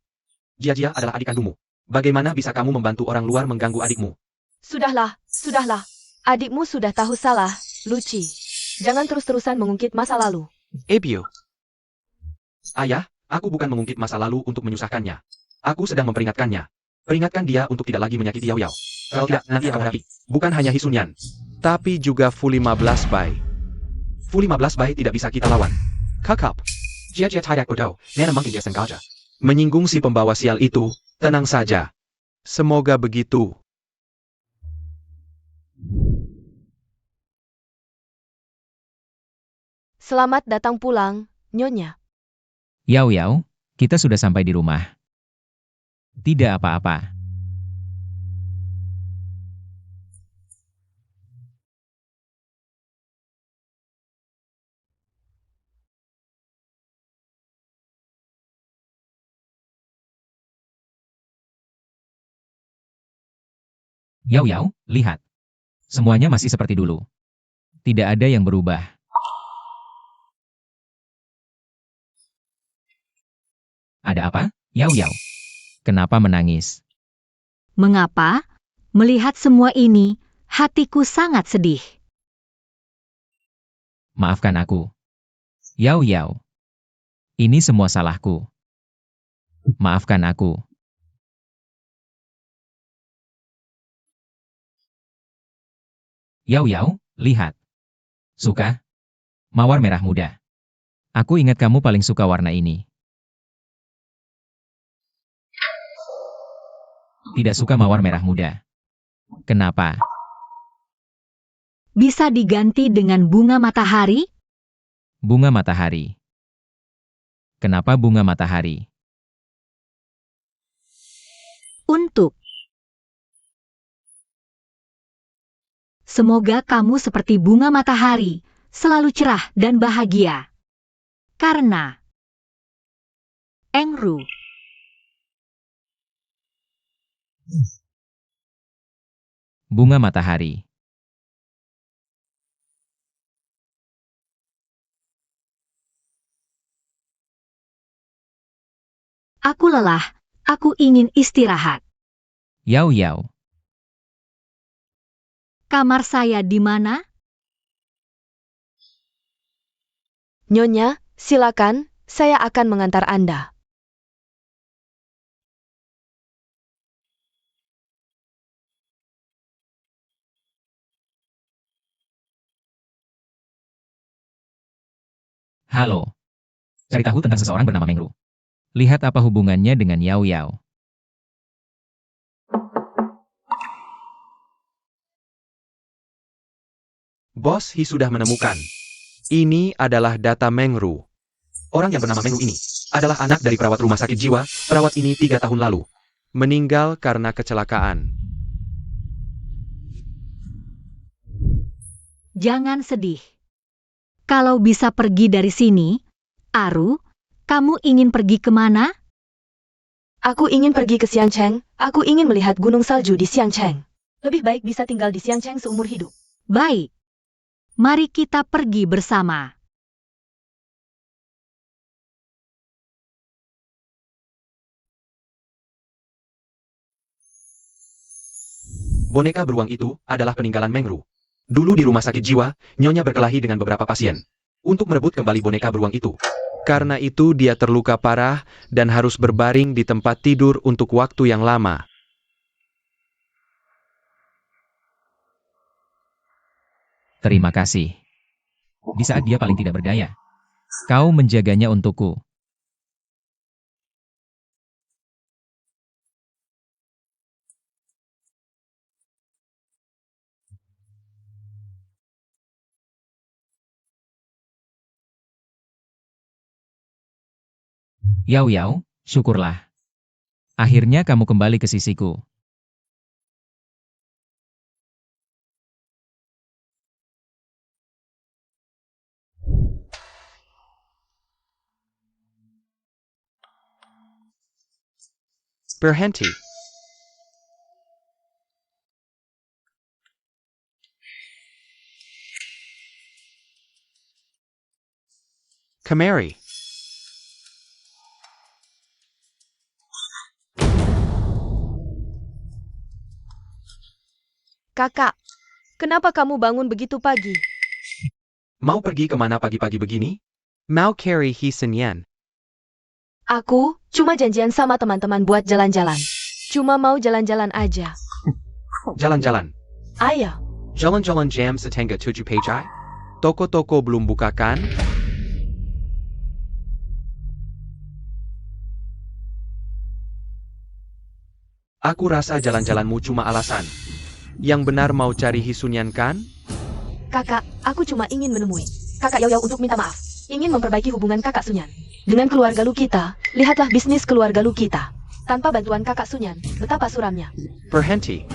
Jia adalah adik kandungmu. Bagaimana bisa kamu membantu orang luar mengganggu adikmu? Sudahlah, sudahlah. Adikmu sudah tahu salah, Luci. Jangan terus-terusan mengungkit masa lalu. Ebio. Ayah, aku bukan mengungkit masa lalu untuk menyusahkannya. Aku sedang memperingatkannya. Peringatkan dia untuk tidak lagi menyakiti Yao Yao. Kalau tidak, nanti akan hadapi. Bukan hanya Hisunyan, tapi juga Fu 15 Bai. Fu 15 Bai tidak bisa kita lawan. Kakap. Jia tidak bodoh, Nana mungkin dia sengaja. Menyinggung si pembawa sial itu, tenang saja. Semoga begitu. Selamat datang pulang, Nyonya. Yao Yao, kita sudah sampai di rumah. Tidak apa-apa. Yao Yao, lihat. Semuanya masih seperti dulu. Tidak ada yang berubah. Ada apa, Yao Yao? Kenapa menangis? Mengapa? Melihat semua ini, hatiku sangat sedih. Maafkan aku. Yao Yao. Ini semua salahku. Maafkan aku. Yao Yao, lihat. Suka? Mawar merah muda. Aku ingat kamu paling suka warna ini. Tidak suka mawar merah muda. Kenapa? Bisa diganti dengan bunga matahari? Bunga matahari. Kenapa bunga matahari? Untuk. Semoga kamu seperti bunga matahari, selalu cerah dan bahagia. Karena Engru. Bunga matahari. Aku lelah, aku ingin istirahat. Yao Yao. Kamar saya di mana? Nyonya, silakan, saya akan mengantar Anda. Halo. Cari tahu tentang seseorang bernama Mengru. Lihat apa hubungannya dengan Yao Yao. Bos Hi sudah menemukan. Ini adalah data Mengru. Orang yang bernama Mengru ini adalah anak dari perawat rumah sakit jiwa. Perawat ini 3 tahun lalu meninggal karena kecelakaan. Jangan sedih. Kalau bisa pergi dari sini, Aru, kamu ingin pergi kemana? Aku ingin pergi ke Xiangcheng, aku ingin melihat gunung salju di Xiangcheng. Lebih baik bisa tinggal di Xiangcheng seumur hidup. Baik. Mari kita pergi bersama. Boneka beruang itu adalah peninggalan Mengru. Dulu di rumah sakit jiwa, Nyonya berkelahi dengan beberapa pasien untuk merebut kembali boneka beruang itu. Karena itu dia terluka parah dan harus berbaring di tempat tidur untuk waktu yang lama. Terima kasih. Di saat dia paling tidak berdaya, kau menjaganya untukku. Yao Yao, syukurlah. Akhirnya kamu kembali ke sisiku. Berhenti. Kemari. Kakak, kenapa kamu bangun begitu pagi? Mau pergi kemana pagi-pagi begini? Mau carry Hisun Yen. Aku cuma janjian sama teman-teman buat jalan-jalan. Cuma mau jalan-jalan aja. Jalan-jalan. Ayo. Jalan-jalan jam setengah 7 pejai. Toko-toko belum buka kan? Aku rasa jalan-jalanmu cuma alasan. Yang benar mau cari Hisun Yen kan? Kakak, aku cuma ingin menemui Kakak Yaoyao untuk minta maaf. Ingin memperbaiki hubungan Kakak Sunyan dengan keluarga Lu kita. Lihatlah bisnis keluarga Lu kita. Tanpa bantuan Kakak Sunyan, betapa suramnya. Berhenti.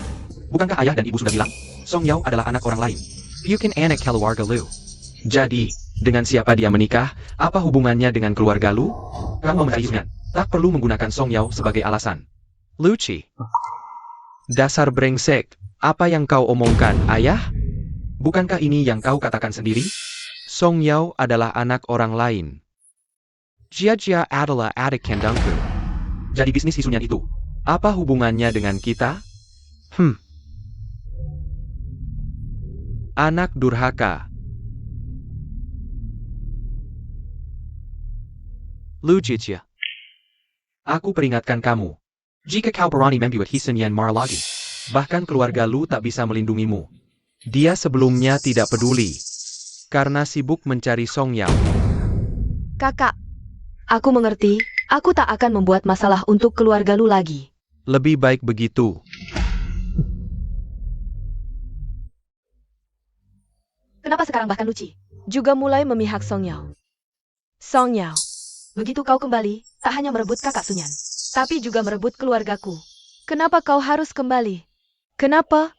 Bukankah ayah dan ibu sudah bilang, Song Yao adalah anak orang lain? Bukan anak keluarga Lu. Jadi, dengan siapa dia menikah? Apa hubungannya dengan keluarga Lu? Kamu menikahi Hisun Yen. Tak perlu menggunakan Song Yao sebagai alasan. Luci. Dasar brengsek. Apa yang kau omongkan, ayah? Bukankah ini yang kau katakan sendiri? Song Yao adalah anak orang lain. Jia adalah adik kandungku. Jadi bisnis Hisun Yen itu. Apa hubungannya dengan kita? Anak durhaka. Lu Jia. Aku peringatkan kamu. Jika kau berani membuat Hisun Yen marah lagi, bahkan keluarga Lu tak bisa melindungimu. Dia sebelumnya tidak peduli. Karena sibuk mencari Song Yao. Kakak, aku mengerti. Aku tak akan membuat masalah untuk keluarga Lu lagi. Lebih baik begitu. Kenapa sekarang bahkan Luci juga mulai memihak Song Yao? Song Yao, begitu kau kembali, tak hanya merebut Kakak Sunyan, tapi juga merebut keluargaku. Kenapa kau harus kembali? Kenapa?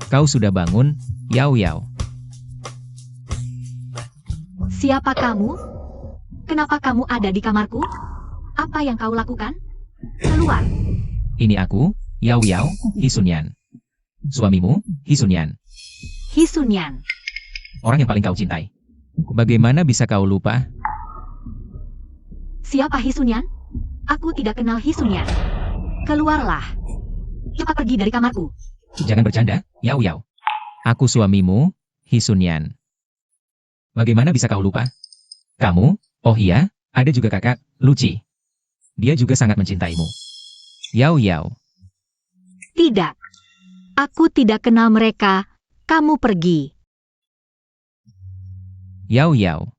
Kau sudah bangun, Yao Yao. Siapa kamu? Kenapa kamu ada di kamarku? Apa yang kau lakukan? Keluar. Ini aku, Yao Yao, Hisun Yen. Suamimu, Hisun Yen. Hisun Yen. Orang yang paling kau cintai. Bagaimana bisa kau lupa? Siapa Hisun Yen? Aku tidak kenal Hisun Yen. Keluarlah. Cepat pergi dari kamarku. Jangan bercanda, Yao Yao. Aku suamimu, Hisun Yen. Bagaimana bisa kau lupa? Kamu, oh iya, ada juga kakak, Luci. Dia juga sangat mencintaimu. Yao Yao. Tidak. Aku tidak kenal mereka. Kamu pergi. Yao Yao.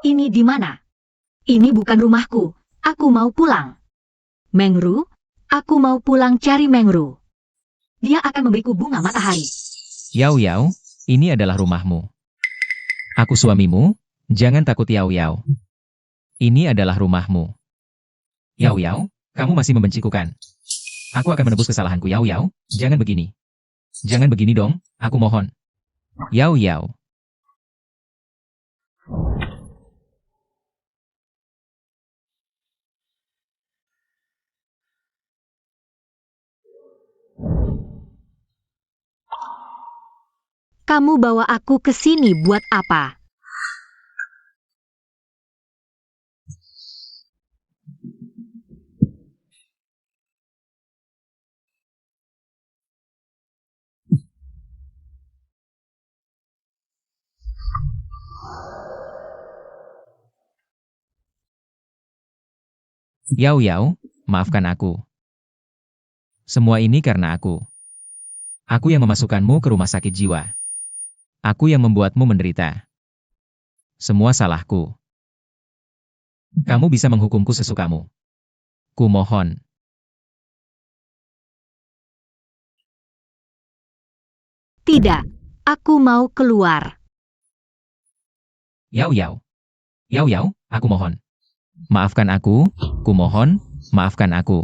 Ini di mana? Ini bukan rumahku. Aku mau pulang. Mengru, aku mau pulang cari Mengru. Dia akan memberiku bunga matahari. Yao Yao, ini adalah rumahmu. Aku suamimu, jangan takut Yao Yao. Ini adalah rumahmu. Yao Yao, kamu masih membenciku kan? Aku akan menebus kesalahanku Yao Yao, jangan begini. Jangan begini dong, aku mohon. Yao Yao. Kamu bawa aku ke sini buat apa? Yao Yao, maafkan aku. Semua ini karena aku. Aku yang memasukkanmu ke rumah sakit jiwa. Aku yang membuatmu menderita. Semua salahku. Kamu bisa menghukumku sesukamu. Ku mohon. Tidak. Aku mau keluar. Yao Yao. Yao Yao, aku mohon. Maafkan aku, ku mohon, maafkan aku.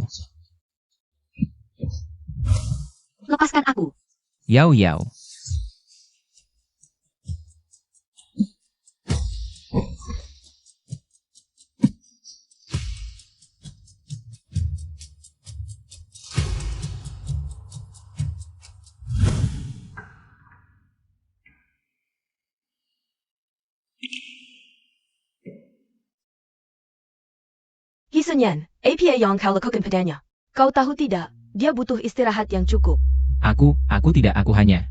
Lepaskan aku. Yao Yao. Hisenyan, apa yang kau lakukan padanya? Kau tahu tidak, dia butuh istirahat yang cukup. Aku tidak, aku hanya.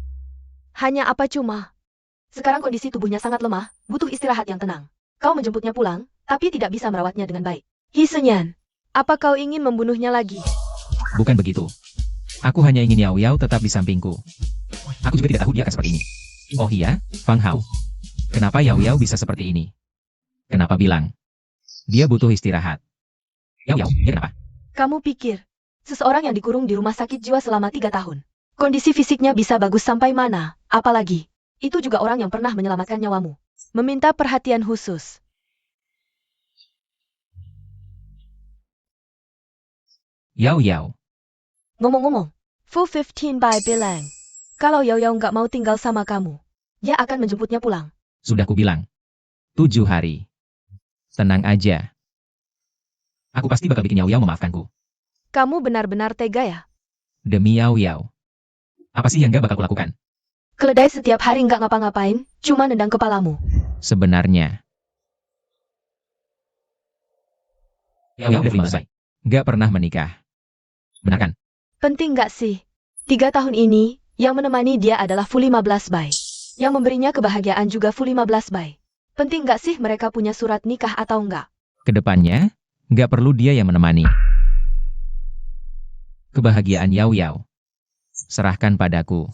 Hanya apa cuma? Sekarang kondisi tubuhnya sangat lemah, butuh istirahat yang tenang. Kau menjemputnya pulang, tapi tidak bisa merawatnya dengan baik. Hisenyan, apa kau ingin membunuhnya lagi? Bukan begitu. Aku hanya ingin Yao Yao tetap di sampingku. Aku juga tidak tahu dia akan seperti ini. Oh iya, Fang Hao. Kenapa Yao Yao bisa seperti ini? Kenapa bilang? Dia butuh istirahat. Yao Yao, dia kenapa? Kamu pikir, seseorang yang dikurung di rumah sakit jiwa selama 3 tahun. Kondisi fisiknya bisa bagus sampai mana, apalagi. Itu juga orang yang pernah menyelamatkan nyawamu. Meminta perhatian khusus. Yao Yao. Ngomong-ngomong, Fu 15 by bilang, kalau Yao Yao nggak mau tinggal sama kamu, dia akan menjemputnya pulang. Sudah kubilang. 7 hari. Tenang aja. Aku pasti bakal bikin Yao Yao memaafkanku. Kamu benar-benar tega ya? Demi Yao Yao. Apa sih yang gak bakal kulakukan? Keledai setiap hari nggak ngapa-ngapain, cuma nendang kepalamu. Sebenarnya. Yao Yao udah 15 baik. Gak pernah menikah. Benar kan? Penting nggak sih? 3 tahun ini, yang menemani dia adalah Fu 15 bay. Yang memberinya kebahagiaan juga Fu 15 bay. Penting nggak sih mereka punya surat nikah atau enggak? Kedepannya, gak perlu dia yang menemani. Kebahagiaan Yao Yao. Serahkan padaku.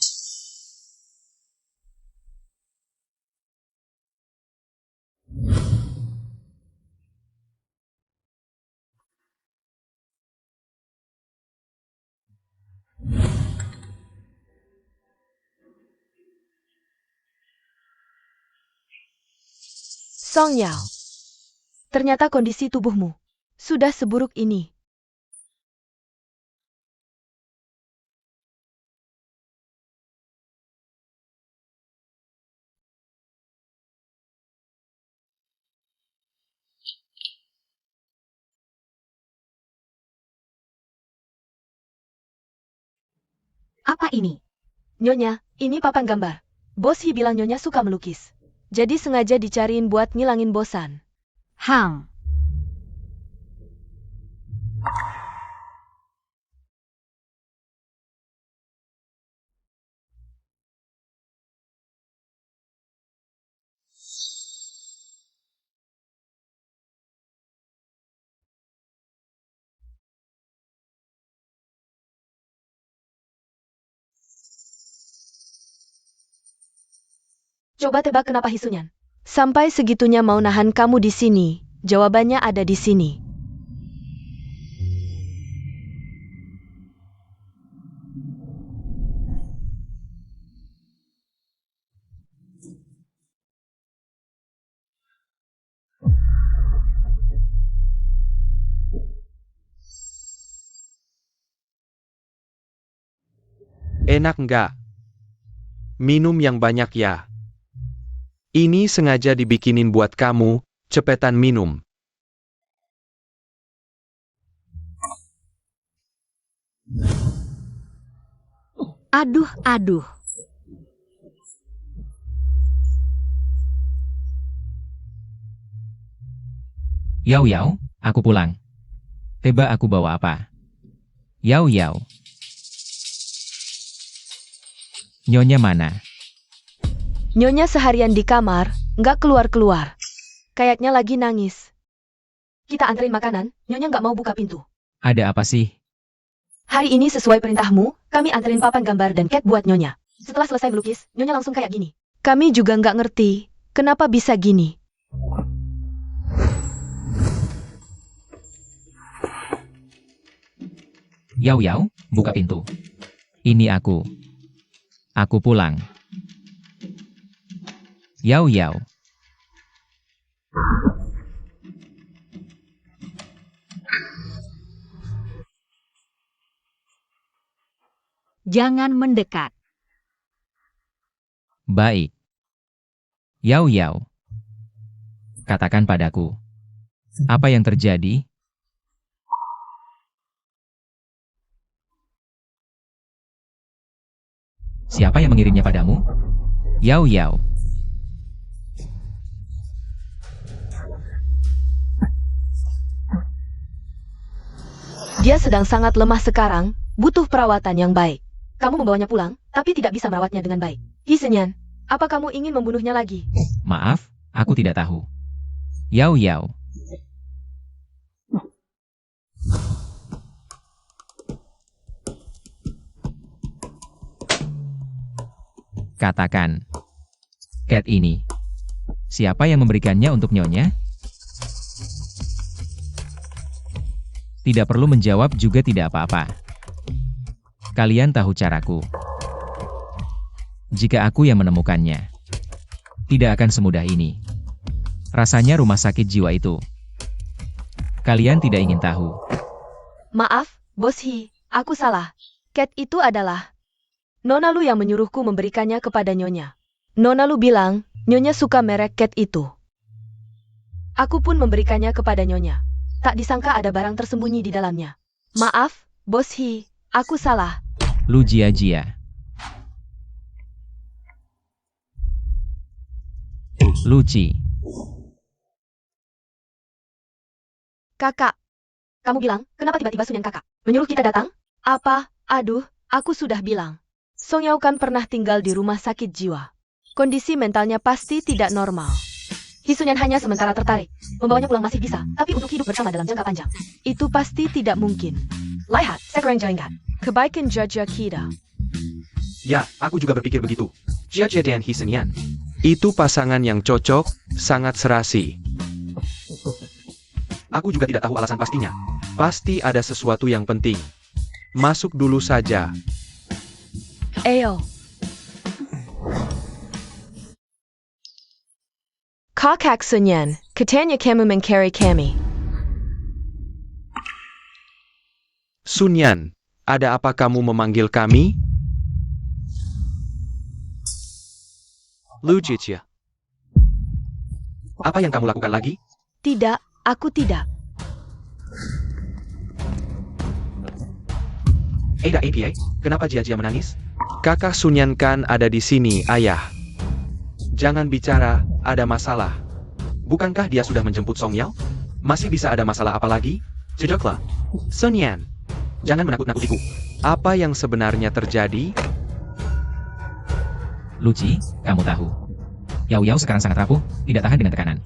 Song Yao. Ternyata kondisi tubuhmu sudah seburuk ini. Apa ini? Nyonya, ini papan gambar. Bos Hi bilang Nyonya suka melukis. Jadi sengaja dicariin buat ngilangin bosan. Hang. Coba tebak kenapa Hisunyan? Sampai segitunya mau nahan kamu di sini. Jawabannya ada di sini. Enak nggak? Minum yang banyak ya. Ini sengaja dibikinin buat kamu, cepetan minum. Aduh, aduh. Yao Yao, aku pulang. Teba aku bawa apa? Yao Yao. Nyonya mana? Nyonya seharian di kamar, nggak keluar-keluar. Kayaknya lagi nangis. Kita anterin makanan, Nyonya nggak mau buka pintu. Ada apa sih? Hari ini sesuai perintahmu, kami anterin papan gambar dan cat buat Nyonya. Setelah selesai melukis, Nyonya langsung kayak gini. Kami juga nggak ngerti, kenapa bisa gini. Yao Yao, buka pintu. Ini aku. Aku pulang. Yao Yao. Jangan mendekat. Baik. Yao Yao. Katakan padaku. Apa yang terjadi? Siapa yang mengirimnya padamu? Yao Yao. Dia sedang sangat lemah sekarang, butuh perawatan yang baik. Kamu membawanya pulang, tapi tidak bisa merawatnya dengan baik. Hisenyan, apa kamu ingin membunuhnya lagi? Maaf, aku tidak tahu. Yao Yao. Katakan, cat ini, siapa yang memberikannya untuk Nyonya? Tidak perlu menjawab juga tidak apa-apa. Kalian tahu caraku. Jika aku yang menemukannya, tidak akan semudah ini. Rasanya rumah sakit jiwa itu. Kalian tidak ingin tahu. Maaf, Bos Hi, aku salah. Cat itu adalah Nona Lu yang menyuruhku memberikannya kepada Nyonya. Nona Lu bilang, Nyonya suka merek cat itu. Aku pun memberikannya kepada Nyonya. Tak disangka ada barang tersembunyi di dalamnya. Maaf, Bos Hi, aku salah. Lu Jia-Jia. Luci. Kakak, kamu bilang, kenapa tiba-tiba Sunyan kakak menyuruh kita datang? Apa? Aduh, aku sudah bilang. Song Yao kan pernah tinggal di rumah sakit jiwa. Kondisi mentalnya pasti tidak normal. Hisunyan hanya sementara tertarik. Membawanya pulang masih bisa, tapi untuk hidup bersama dalam jangka panjang, itu pasti tidak mungkin. Lihat, sekarang jalankan. Kebaikan Jia kita. Ya, aku juga berpikir begitu. Jia dan Hisenyan. Itu pasangan yang cocok, sangat serasi. Aku juga tidak tahu alasan pastinya. Pasti ada sesuatu yang penting. Masuk dulu saja. Ayo. Kakak Sunyan, katanya kamu mencari kami. Sunyan, ada apa kamu memanggil kami? Lu Jia. Apa yang kamu lakukan lagi? Tidak, aku tidak. Ada APA, kenapa Jia menangis? Kakak Sunyan kan ada di sini, ayah. Jangan bicara, ada masalah. Bukankah dia sudah menjemput Song Yao? Masih bisa ada masalah apa lagi? Cedoklah. Sunyan, jangan menakut-nakutiku. Apa yang sebenarnya terjadi? Luci, kamu tahu. Yao Yao sekarang sangat rapuh, tidak tahan dengan tekanan.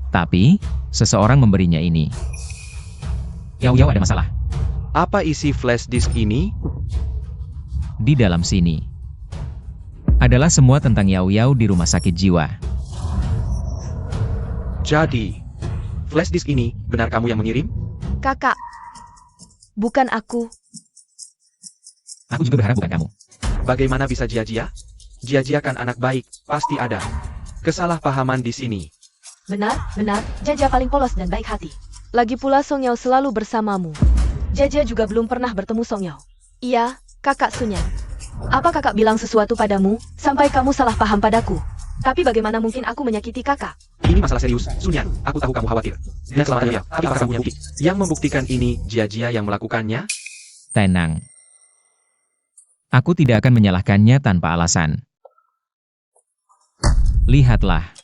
Tapi, seseorang memberinya ini. Yao Yao ada masalah. Apa isi flash disk ini? Di dalam sini adalah semua tentang Yao Yao di rumah sakit jiwa. Jadi, flash disk ini, benar kamu yang mengirim? Kakak. Bukan aku. Aku juga berharap bukan kamu. Bagaimana bisa Jia? Jia kan anak baik, pasti ada kesalahpahaman di sini. Benar, Jaja paling polos dan baik hati. Lagi pula Song Yao selalu bersamamu. Jaja juga belum pernah bertemu Song Yao. Iya, kakak Sunyan. Apa kakak bilang sesuatu padamu, sampai kamu salah paham padaku? Tapi bagaimana mungkin aku menyakiti kakak? Ini masalah serius, Sunyan. Aku tahu kamu khawatir. Dan selamat ya, tapi apakah kamu punya bukti? Yang membuktikan ini, Jia yang melakukannya? Tenang. Aku tidak akan menyalahkannya tanpa alasan. Lihatlah.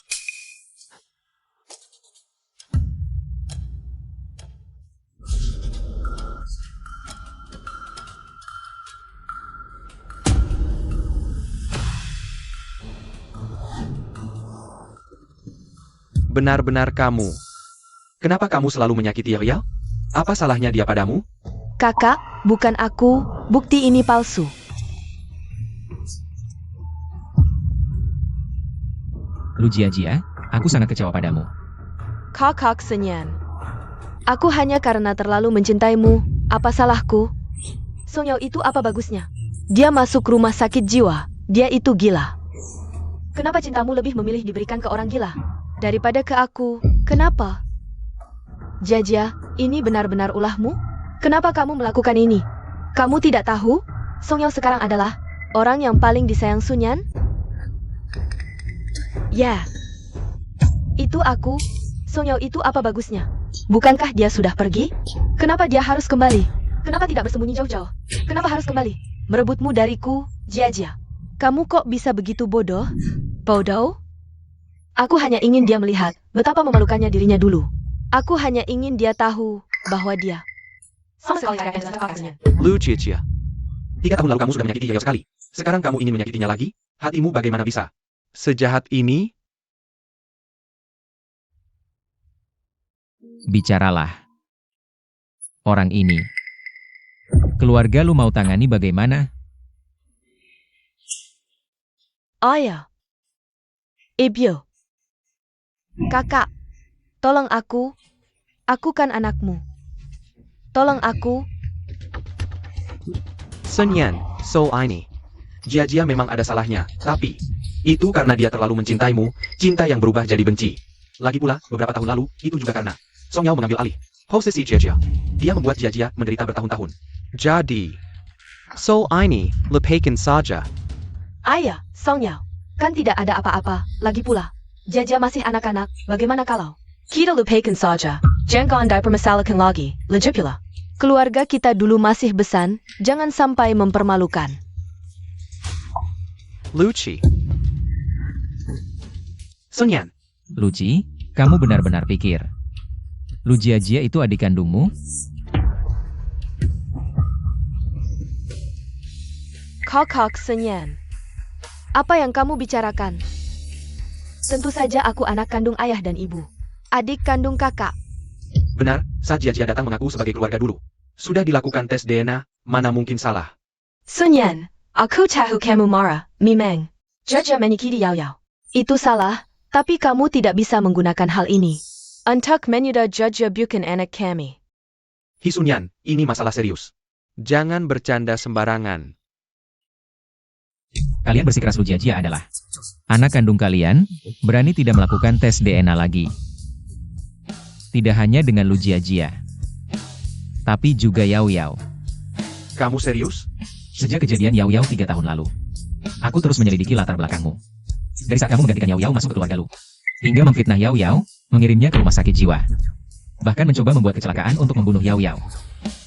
Benar-benar kamu. Kenapa kamu selalu menyakiti Yao? Apa salahnya dia padamu? Kakak, bukan aku, bukti ini palsu. Lu Jia, aku sangat kecewa padamu. Kakak Sunyan. Aku hanya karena terlalu mencintaimu, apa salahku? Song Yao itu apa bagusnya? Dia masuk rumah sakit jiwa, dia itu gila. Kenapa cintamu lebih memilih diberikan ke orang gila daripada ke aku? Kenapa? Jaja, ini benar-benar ulahmu? Kenapa kamu melakukan ini? Kamu tidak tahu? Song Yao sekarang adalah orang yang paling disayang Sunyan? Ya. Itu aku. Song Yao itu apa bagusnya? Bukankah dia sudah pergi? Kenapa dia harus kembali? Kenapa tidak bersembunyi jauh-jauh? Kenapa harus kembali? Merebutmu dariku, Jia. Kamu kok bisa begitu bodoh? Bodoh? Aku hanya ingin dia melihat betapa memalukannya dirinya dulu. Aku hanya ingin dia tahu bahwa dia Sama sekali tidak ada kakak Sun Yan. Lu Jia. 3 tahun lalu kamu sudah menyakiti Yayo sekali. Sekarang kamu ingin menyakitinya lagi? Hatimu bagaimana bisa? Sejahat ini? Bicaralah. Orang ini. Keluarga lu mau tangani bagaimana? Ayah. Ibyo. Kakak. Tolong aku. Aku kan anakmu. Tolong aku. Sun Yan, so ini. Jia memang ada salahnya, tapi itu karena dia terlalu mencintaimu, cinta yang berubah jadi benci. Lagi pula, beberapa tahun lalu, itu juga karena Song Yao mengambil alih posisi Jia. Dia membuat Jia menderita bertahun-tahun. Jadi. So ini, lepaskan saja. Ayah, Song Yao. Kan tidak ada apa-apa. Lagi pula. Jaja masih anak-anak. Bagaimana kalau kita lupakan saja? Jangan dipermasalahkan lagi. Lagi pula. Keluarga kita dulu masih besan. Jangan sampai mempermalukan. Luci. Sun Yan, Luci, kamu benar-benar pikir. Lu Jia itu adik kandungmu? Kakak Sun Yan. Apa yang kamu bicarakan? Tentu saja aku anak kandung ayah dan ibu. Adik kandung kakak. benar, saat Jia datang mengaku sebagai keluarga dulu. Sudah dilakukan tes DNA, mana mungkin salah. Sun Yan, aku tahu kamu marah, Mimeng. Jaja menyakiti Yao Yao. Itu salah, tapi kamu tidak bisa menggunakan hal ini. Untuk menyudah Jaja bukan anak kami. Hi Sun Yan, ini masalah serius. Jangan bercanda sembarangan. Kalian bersikeras Lu Jia adalah anak kandung kalian, berani tidak melakukan tes DNA lagi. Tidak hanya dengan Lu Jia, tapi juga Yao Yao. Kamu serius? Sejak kejadian Yao Yao 3 tahun lalu, aku terus menyelidiki latar belakangmu. Dari saat kamu menggantikan Yao Yao masuk ke keluarga Lu, hingga memfitnah Yao Yao, mengirimnya ke rumah sakit jiwa. Bahkan mencoba membuat kecelakaan untuk membunuh Yao Yao.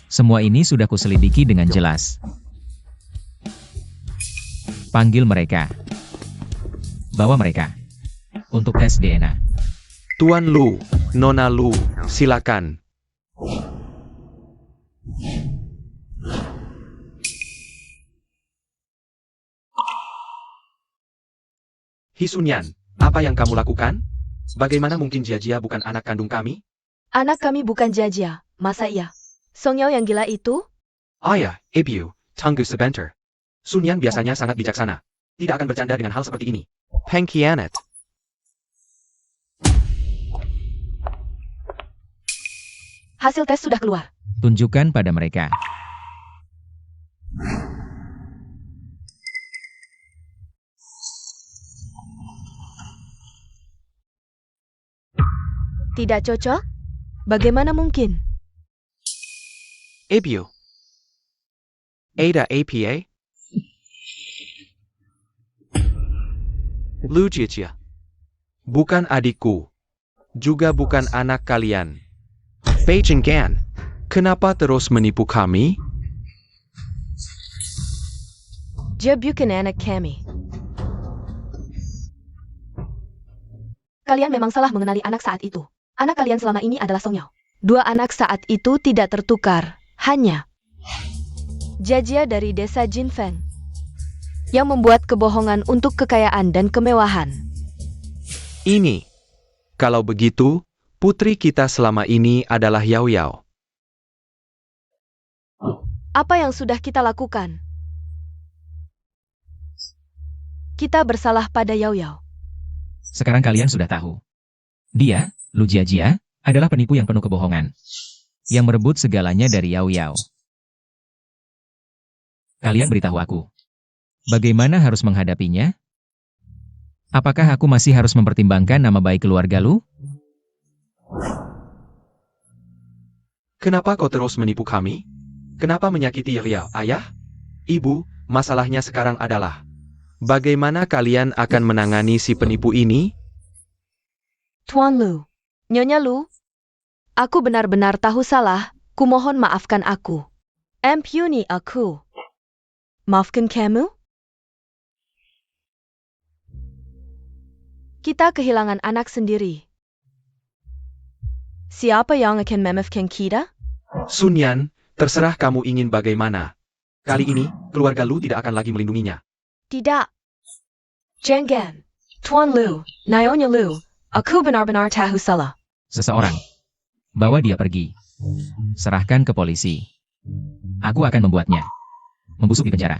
Semua ini sudah kuselidiki dengan jelas. Panggil mereka. Bawa mereka. Untuk tes DNA. Tuan Lu, Nona Lu, silakan. Hi Sun Yan, apa yang kamu lakukan? Bagaimana mungkin Jia bukan anak kandung kami? Anak kami bukan Jaja, masa iya? Song Yao yang gila itu? Ayah, Ibu, tunggu sebentar. Sun Yan biasanya sangat bijaksana. Tidak akan bercanda dengan hal seperti ini. Pengkhianat. Hasil tes sudah keluar. Tunjukkan pada mereka. Tidak cocok? Bagaimana mungkin? Ibu. Ada APA? Lu Jia. Bukan adikku. Juga bukan anak kalian. Beijing Gan. Kenapa terus menipu kami? Dia bukan anak kami. Kalian memang salah mengenali anak saat itu. Anak kalian selama ini adalah Song Yao. 2 anak saat itu tidak tertukar. Hanya Jia dari desa Jinfeng yang membuat kebohongan untuk kekayaan dan kemewahan. Ini. Kalau begitu, putri kita selama ini adalah Yao Yao. Apa yang sudah kita lakukan? Kita bersalah pada Yao Yao. Sekarang kalian sudah tahu. Dia, Lu Jia, adalah penipu yang penuh kebohongan. Yang merebut segalanya dari Yao Yao. Kalian beritahu aku. Bagaimana harus menghadapinya? Apakah aku masih harus mempertimbangkan nama baik keluarga Lu? Kenapa kau terus menipu kami? Kenapa menyakiti Yao? Ayah? Ibu, masalahnya sekarang adalah Bagaimana kalian akan menangani si penipu ini? Tuan Lu, Nyonya Lu, aku benar-benar tahu salah, kumohon maafkan aku. Ampuni aku. Maafkan kamu? Kita kehilangan anak sendiri. Siapa yang akan memaafkan kita? Sun Yan, Terserah kamu ingin bagaimana. Kali ini, keluarga Lu tidak akan lagi melindunginya. Tidak. Jangan. Tuan Lu, Nyonya Lu, aku benar-benar tahu salah. Seseorang. Bawa dia pergi. Serahkan ke polisi. Aku akan membuatnya membusuk di penjara.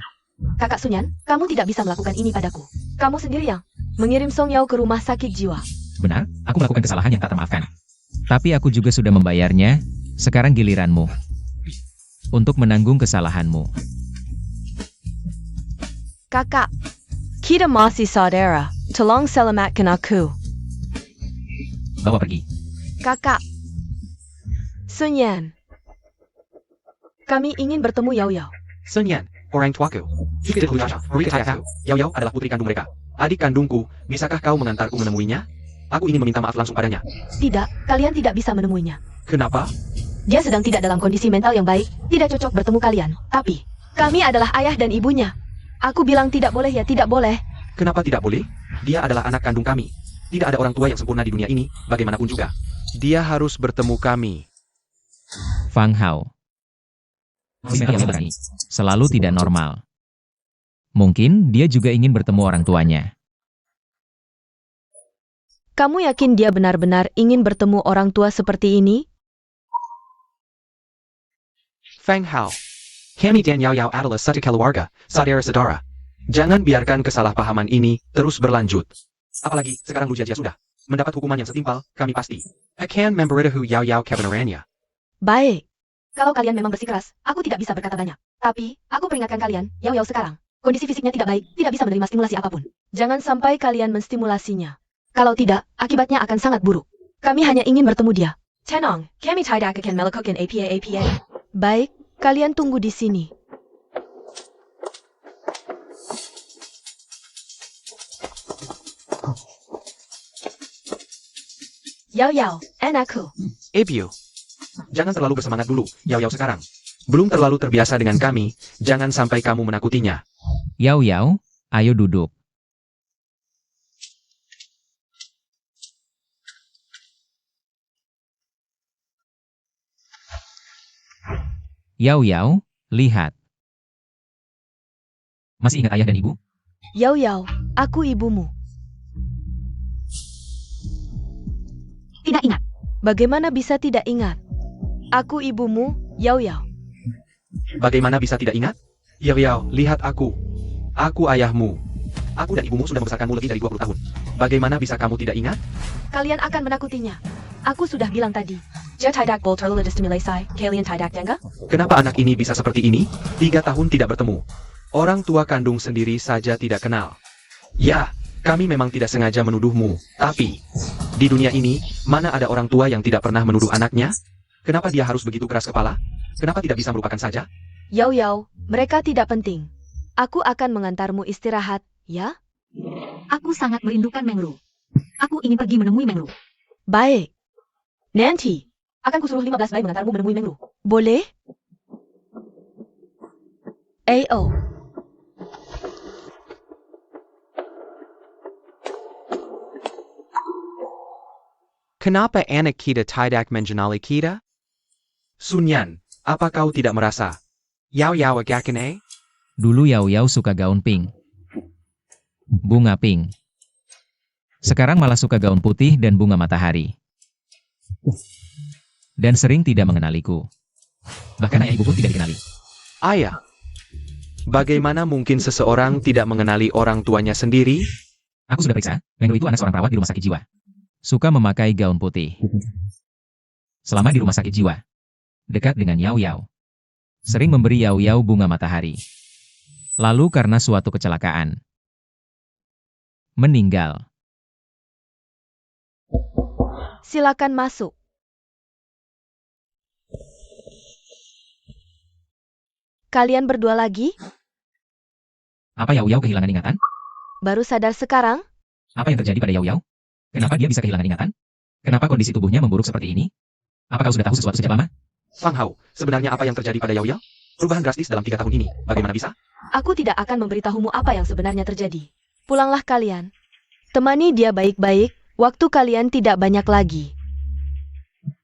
Kakak Sunyan, kamu tidak bisa melakukan ini padaku. Kamu sendiri yang mengirim Song Yao ke rumah sakit jiwa. Benar, aku melakukan kesalahan yang tak termaafkan. Tapi aku juga sudah membayarnya. Sekarang giliranmu untuk menanggung kesalahanmu. Kakak, kita masih saudara. Tolong selamatkan aku. Bawa pergi. Kakak. Sunyan. Kami ingin bertemu Yao Yao. Sun Yan, orang tuaku. Ikut Hujaja, mereka tahu. Yao Yao adalah putri kandung mereka. Adik kandungku, bisakah kau mengantarku menemuinya? Aku ingin meminta maaf langsung padanya. Tidak, kalian tidak bisa menemuinya. Kenapa? Dia sedang tidak dalam kondisi mental yang baik, tidak cocok bertemu kalian. Tapi, kami adalah ayah dan ibunya. Aku bilang tidak boleh ya tidak boleh. Kenapa tidak boleh? Dia adalah anak kandung kami. Tidak ada orang tua yang sempurna di dunia ini, bagaimanapun juga. Dia harus bertemu kami. Fang Hao. Si mental yang berani selalu tidak normal. Mungkin dia juga ingin bertemu orang tuanya. Kamu yakin dia benar-benar ingin bertemu orang tua seperti ini? Fang Hao. Kami dan Yao Yao adalah satu keluarga, saudara-saudara. Jangan biarkan kesalahpahaman ini terus berlanjut. Apalagi sekarang Lu Jia sudah mendapat hukuman yang setimpal, kami pasti akan memberitahu Yao Yao kebenarannya. Baik. Kalau kalian memang bersikeras, aku tidak bisa berkata banyak. Tapi, aku peringatkan kalian, Yao Yao sekarang. Kondisi fisiknya tidak baik, tidak bisa menerima stimulasi apapun. Jangan sampai kalian menstimulasinya. Kalau tidak, akibatnya akan sangat buruk. Kami hanya ingin bertemu dia. Tenang, kami tidak akan melakukan apa-apa. Baik, kalian tunggu di sini. Yao Yao, anakku. Ebio. Jangan terlalu bersemangat dulu, Yao Yao sekarang. Belum terlalu terbiasa dengan kami, jangan sampai kamu menakutinya. Yao Yao, ayo duduk. Yao Yao, lihat. Masih ingat ayah dan ibu? Yao Yao, aku ibumu. Tidak ingat. Bagaimana bisa tidak ingat? Aku ibumu, Yao Yao. Bagaimana bisa tidak ingat? Yao Yao, lihat aku. Aku ayahmu. Aku dan ibumu sudah membesarkanmu lebih dari 20 tahun. Bagaimana bisa kamu tidak ingat? Kalian akan menakutinya. Aku sudah bilang tadi. Dia tidak boleh terlalu distimulasi, kalian tidak jangka? Kenapa anak ini bisa seperti ini? 3 tahun tidak bertemu. Orang tua kandung sendiri saja tidak kenal. Ya, kami memang tidak sengaja menuduhmu. Tapi, di dunia ini, mana ada orang tua yang tidak pernah menuduh anaknya? Kenapa dia harus begitu keras kepala? Kenapa tidak bisa melupakan saja? Yao Yao, mereka tidak penting. Aku akan mengantarmu istirahat, ya? Aku sangat merindukan Mengru. Aku ingin pergi menemui Mengru. Baik. Nanti, akan kusuruh 15 bayi mengantarmu menemui Mengru. Boleh? AO. Kenapa anak kita tidak mengenali kita? Sun Yan, apa kau tidak merasa? Yao Yao agak aneh? Dulu Yao Yao suka gaun pink. Bunga pink. Sekarang malah suka gaun putih dan bunga matahari. Dan sering tidak mengenaliku. Bahkan ayah ibu pun tidak dikenali. Ayah. Bagaimana mungkin seseorang tidak mengenali orang tuanya sendiri? Aku sudah periksa, Mengru itu anak seorang perawat di rumah sakit jiwa. Suka memakai gaun putih. Selama di rumah sakit jiwa. Dekat dengan Yao Yao. Sering memberi Yao Yao bunga matahari. Lalu karena suatu kecelakaan. Meninggal. Silakan masuk. Kalian berdua lagi? Apa Yao Yao kehilangan ingatan? Baru sadar sekarang? Apa yang terjadi pada Yao Yao? Kenapa dia bisa kehilangan ingatan? Kenapa kondisi tubuhnya memburuk seperti ini? Apa kau sudah tahu sesuatu sejak lama? Fang Hao, sebenarnya apa yang terjadi pada Yao Yao? Perubahan drastis dalam 3 tahun ini, bagaimana bisa? Aku tidak akan memberitahumu apa yang sebenarnya terjadi. Pulanglah kalian. Temani dia baik-baik, waktu kalian tidak banyak lagi.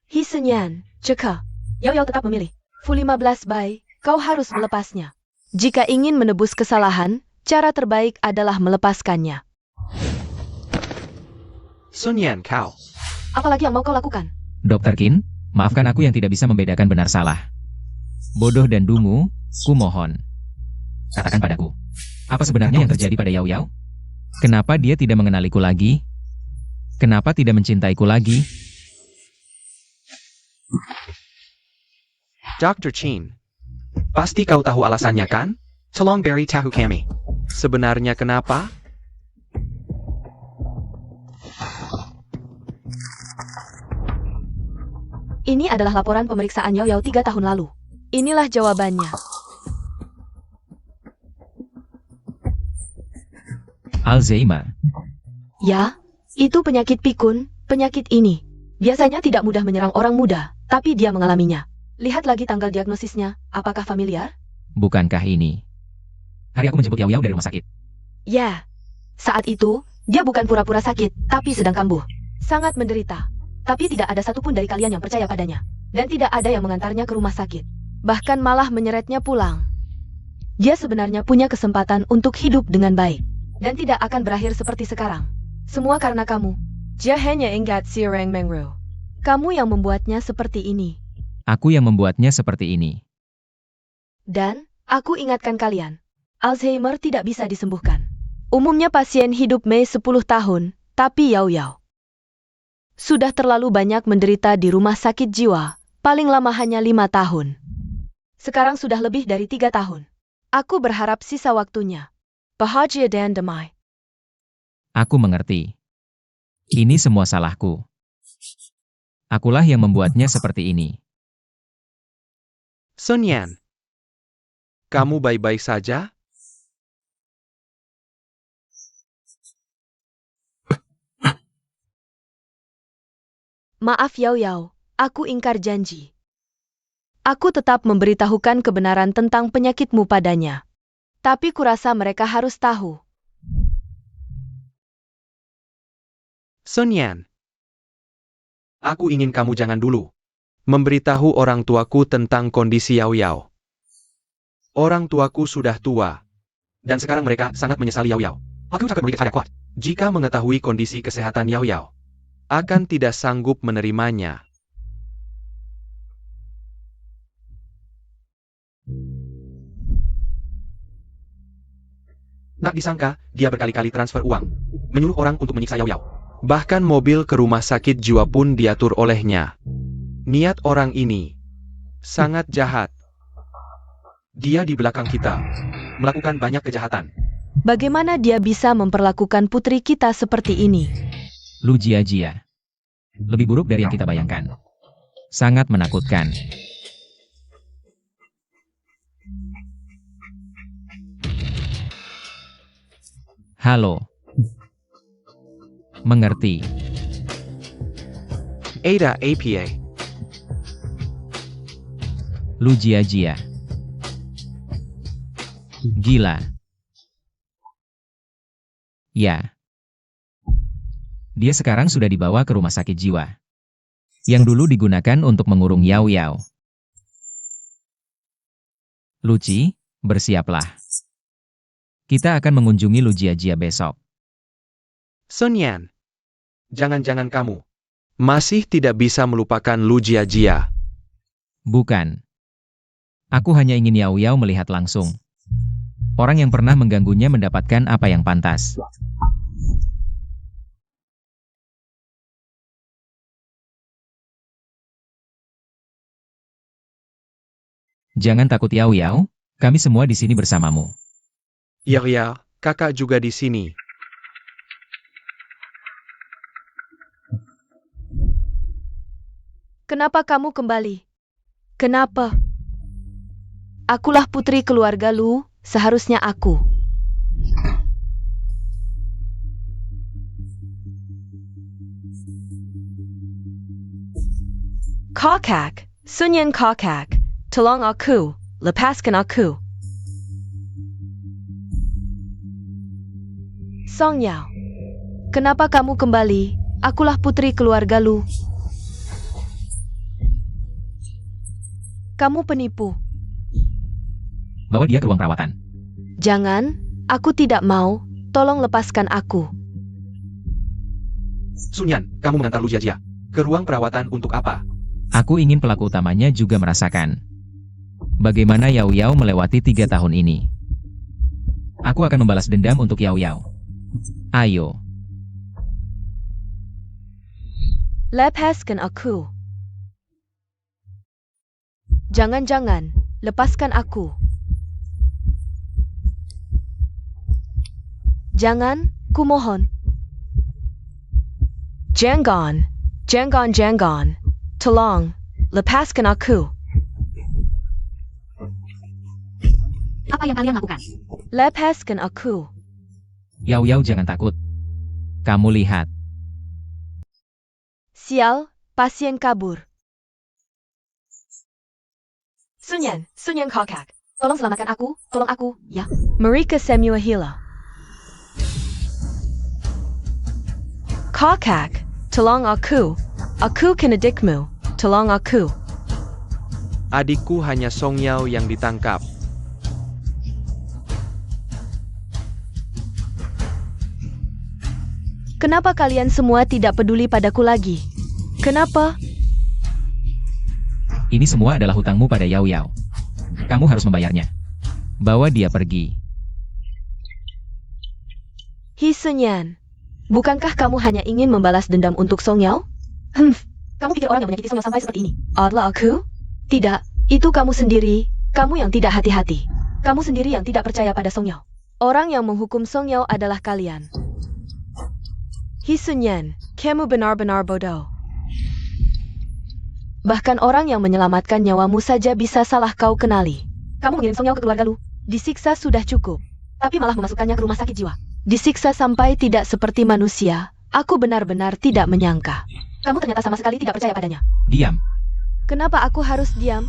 Hisenyan, Ceka. Yao Yao tetap memilih. Fu 15 Bai, kau harus melepasnya. Jika ingin menebus kesalahan, cara terbaik adalah melepaskannya. Sun Yan kau. Apalagi yang mau kau lakukan? Dr. Qin, maafkan aku yang tidak bisa membedakan benar salah. Bodoh dan dungu, ku mohon. Katakan padaku, apa sebenarnya yang terjadi pada Yao Yao? Kenapa dia tidak mengenaliku lagi? Kenapa tidak mencintaiku lagi? Dr. Chin. Pasti kau tahu alasannya kan? Tolong beri tahu kami. Sebenarnya kenapa? Ini adalah laporan pemeriksaan Yao Yao 3 tahun lalu. Inilah jawabannya. Alzheimer. Ya, itu penyakit pikun, penyakit ini. Biasanya tidak mudah menyerang orang muda, tapi dia mengalaminya. Lihat lagi tanggal diagnosisnya, apakah familiar? Bukankah ini? Hari aku menjemput Yao Yao dari rumah sakit. Ya, saat itu, dia bukan pura-pura sakit, tapi sedang kambuh. Sangat menderita. Tapi tidak ada satupun dari kalian yang percaya padanya. Dan tidak ada yang mengantarnya ke rumah sakit. Bahkan malah menyeretnya pulang. Dia sebenarnya punya kesempatan untuk hidup dengan baik. Dan tidak akan berakhir seperti sekarang. Semua karena kamu. Dia hanya ingat si Reng Mengru. Kamu yang membuatnya seperti ini. Aku yang membuatnya seperti ini. Dan, aku ingatkan kalian. Alzheimer tidak bisa disembuhkan. Umumnya pasien hidup 10 tahun, tapi Yao Yao sudah terlalu banyak menderita di rumah sakit jiwa, paling lama hanya 5 tahun. Sekarang sudah lebih dari 3 tahun. Aku berharap sisa waktunya. Bahagia dan damai. Aku mengerti. Ini semua salahku. Akulah yang membuatnya seperti ini. Sun Yan. Kamu baik-baik saja? Maaf Yao Yao, aku ingkar janji. Aku tetap memberitahukan kebenaran tentang penyakitmu padanya. Tapi kurasa mereka harus tahu. Sun Yan. Aku ingin kamu jangan dulu memberitahu orang tuaku tentang kondisi Yao Yao. Orang tuaku sudah tua. Dan sekarang mereka sangat menyesali Yao Yao. Aku sangat memiliki kuat. Jika mengetahui kondisi kesehatan Yao Yao, akan tidak sanggup menerimanya. Tak disangka, dia berkali-kali transfer uang, menyuruh orang untuk menyiksa Yao Yao. Bahkan mobil ke rumah sakit jiwa pun diatur olehnya. Niat orang ini sangat jahat. Dia di belakang kita, melakukan banyak kejahatan. Bagaimana dia bisa memperlakukan putri kita seperti ini? Lu Jia-Jia. Lebih buruk dari yang kita bayangkan. Sangat menakutkan. Halo. Mengerti. Ada APA. Lu Jia-Jia. Gila. Ya. Dia sekarang sudah dibawa ke rumah sakit jiwa. Yang dulu digunakan untuk mengurung Yao Yao. Luci, bersiaplah. Kita akan mengunjungi Lu Jia-Jia besok. Sun Yan. Jangan-jangan kamu masih tidak bisa melupakan Lu Jia-Jia. Bukan. Aku hanya ingin Yao Yao melihat langsung. Orang yang pernah mengganggunya mendapatkan apa yang pantas. Jangan takut Yao Yao, kami semua di sini bersamamu. Ya, kakak juga di sini. Kenapa kamu kembali? Kenapa? Akulah putri keluarga Lu, seharusnya aku. Kakak, Sun Yan kakak, tolong aku, lepaskan aku. Song Yao, kenapa kamu kembali? Akulah putri keluarga Lu. Kamu penipu. Bawa dia ke ruang perawatan. Jangan, aku tidak mau. Tolong lepaskan aku. Sunyan, kamu mengantar Lu Jiajia ke ruang perawatan untuk apa? Aku ingin pelaku utamanya juga merasakan bagaimana Yao Yao melewati 3 tahun ini. Aku akan membalas dendam untuk Yao Yao. Ayo. Lepaskan aku. Jangan-jangan, lepaskan aku. Jangan, kumohon. Jangan, jangan. Tolong, lepaskan aku. Apa yang kalian lakukan? Lepaskan aku. Yao Yao jangan takut. Kamu lihat. Sial, pasien kabur. Sunyan kokak. Tolong selamatkan aku, tolong aku, ya. Mereka semua hilang. Kokak, tolong aku. Aku kena dikmu. Tolong aku. Adikku hanya Song Yao yang ditangkap. Kenapa kalian semua tidak peduli padaku lagi? Kenapa? Ini semua adalah hutangmu pada Yao Yao. Kamu harus membayarnya. Bawa dia pergi. Sunyan, bukankah kamu hanya ingin membalas dendam untuk Song Yao? Kamu pikir orang yang menyakiti Song Yao sampai seperti ini? Adalah aku? Tidak, itu kamu sendiri. Kamu yang tidak hati-hati. Kamu sendiri yang tidak percaya pada Song Yao. Orang yang menghukum Song Yao adalah kalian. Sunyan, kamu benar-benar bodoh. Bahkan orang yang menyelamatkan nyawamu saja bisa salah kau kenali. Kamu mengirim Song Yao ke keluarga Lu, Disiksa sudah cukup. tapi malah memasukkannya ke rumah sakit jiwa. Disiksa sampai tidak seperti manusia. Aku benar-benar tidak menyangka. Kamu ternyata sama sekali tidak percaya padanya. Diam. Kenapa aku harus diam?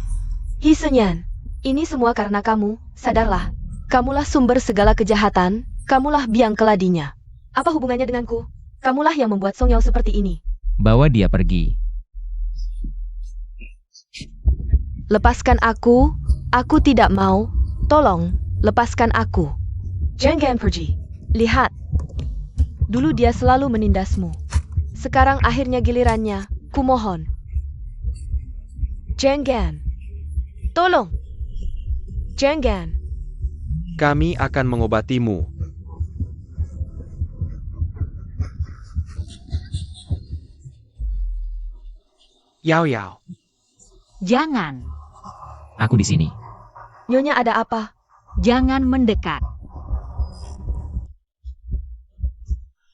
Sunyan, ini semua karena kamu, sadarlah. Kamulah sumber segala kejahatan, kamulah biang keladinya. Apa hubungannya denganku? Kamulah yang membuat Song Yao seperti ini. Bawa dia pergi. Lepaskan aku tidak mau. Tolong, lepaskan aku. Jangan pergi. Lihat. Dulu dia selalu menindasmu. Sekarang akhirnya gilirannya, kumohon. Jangan. Tolong. Jangan. Kami akan mengobatimu. Yao Yao. Jangan. Aku di sini. Nyonya ada apa? Jangan mendekat.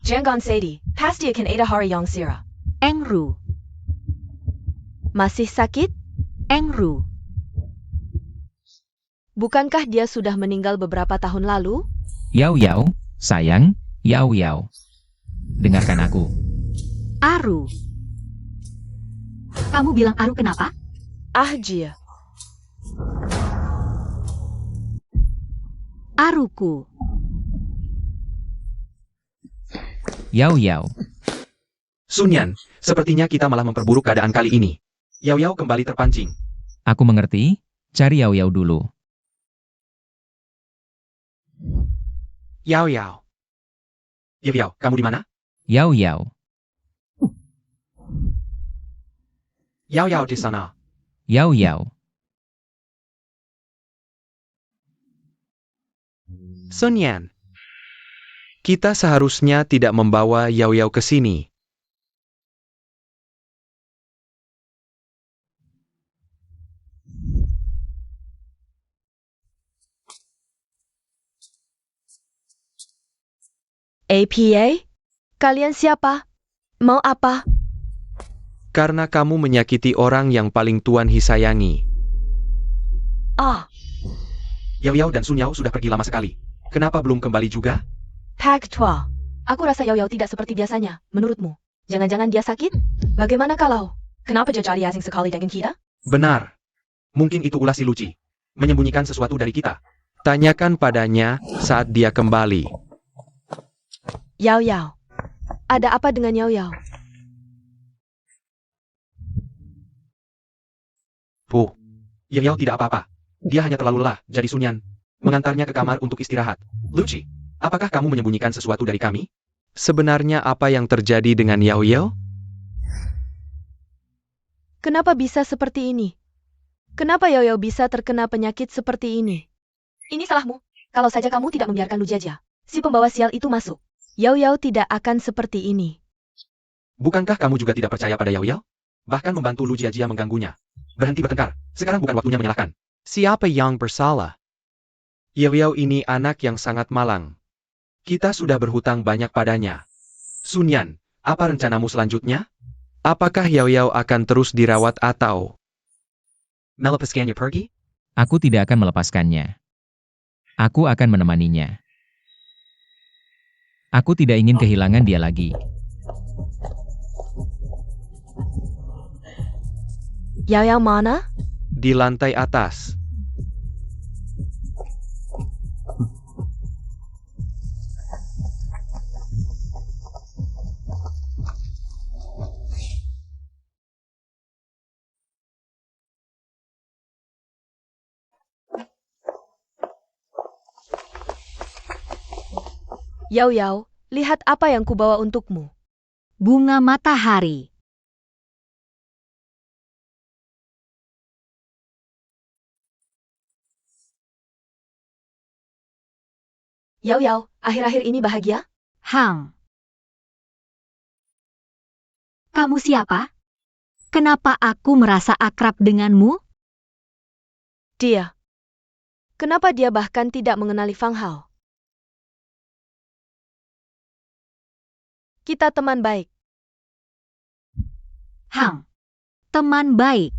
Jangan Sadie, pasti akan ada hari yang sira. Engru. Masih sakit? Engru. Bukankah dia sudah meninggal beberapa tahun lalu? Yao Yao, sayang, Yao Yao. Dengarkan aku. Aru. Kamu bilang Aru kenapa? Jia. Aruku. Yao Yao. Sunyan, sepertinya kita malah memperburuk keadaan kali ini. Yao Yao kembali terpancing. Aku mengerti. Cari Yao Yao dulu. Yao Yao. Yao Yao, kamu di mana? Yao Yao. Yao Yao di sana. Yao Yao. Sun Yan. Kita seharusnya tidak membawa Yao Yao ke sini. APA? Kalian siapa? Mau apa? Karena kamu menyakiti orang yang paling Tuan hisayangi. Yao Yao dan Sun Yao sudah pergi lama sekali. Kenapa belum kembali juga? Pak Tua. Aku rasa Yao Yao tidak seperti biasanya, menurutmu. Jangan-jangan dia sakit? Bagaimana kalau? Kenapa dia cari asing sekali dengan kita? Benar. Mungkin itu ulah si Luci. Menyembunyikan sesuatu dari kita. Tanyakan padanya saat dia kembali. Yao Yao. Ada apa dengan Yao Yao? Bu, Yao Yao tidak apa-apa. Dia hanya terlalu lelah, jadi Sunyan mengantarnya ke kamar untuk istirahat. Luci, apakah kamu menyembunyikan sesuatu dari kami? Sebenarnya apa yang terjadi dengan Yao Yao? Kenapa bisa seperti ini? Kenapa Yao Yao bisa terkena penyakit seperti ini? Ini salahmu. Kalau saja kamu tidak membiarkan Lu Jia, si pembawa sial itu masuk, Yao Yao tidak akan seperti ini. Bukankah kamu juga tidak percaya pada Yao Yao? Bahkan membantu Lu Jia mengganggunya. Berhenti bertengkar. Sekarang bukan waktunya menyalahkan. Siapa yang bersalah? Yao Yao ini anak yang sangat malang. Kita sudah berhutang banyak padanya. Sunyan, apa rencanamu selanjutnya? Apakah Yao Yao akan terus dirawat atau... Melepaskannya pergi? Aku tidak akan melepaskannya. Aku akan menemaninya. Aku tidak ingin kehilangan dia lagi. Yao Yao mana? Di lantai atas. Yao Yao, lihat apa yang kubawa untukmu. Bunga matahari. Yao Yao, akhir-akhir ini bahagia? Hang. Kamu siapa? Kenapa aku merasa akrab denganmu? Dia. Kenapa dia bahkan tidak mengenali Fang Hao? Kita teman baik. Hang. Teman baik.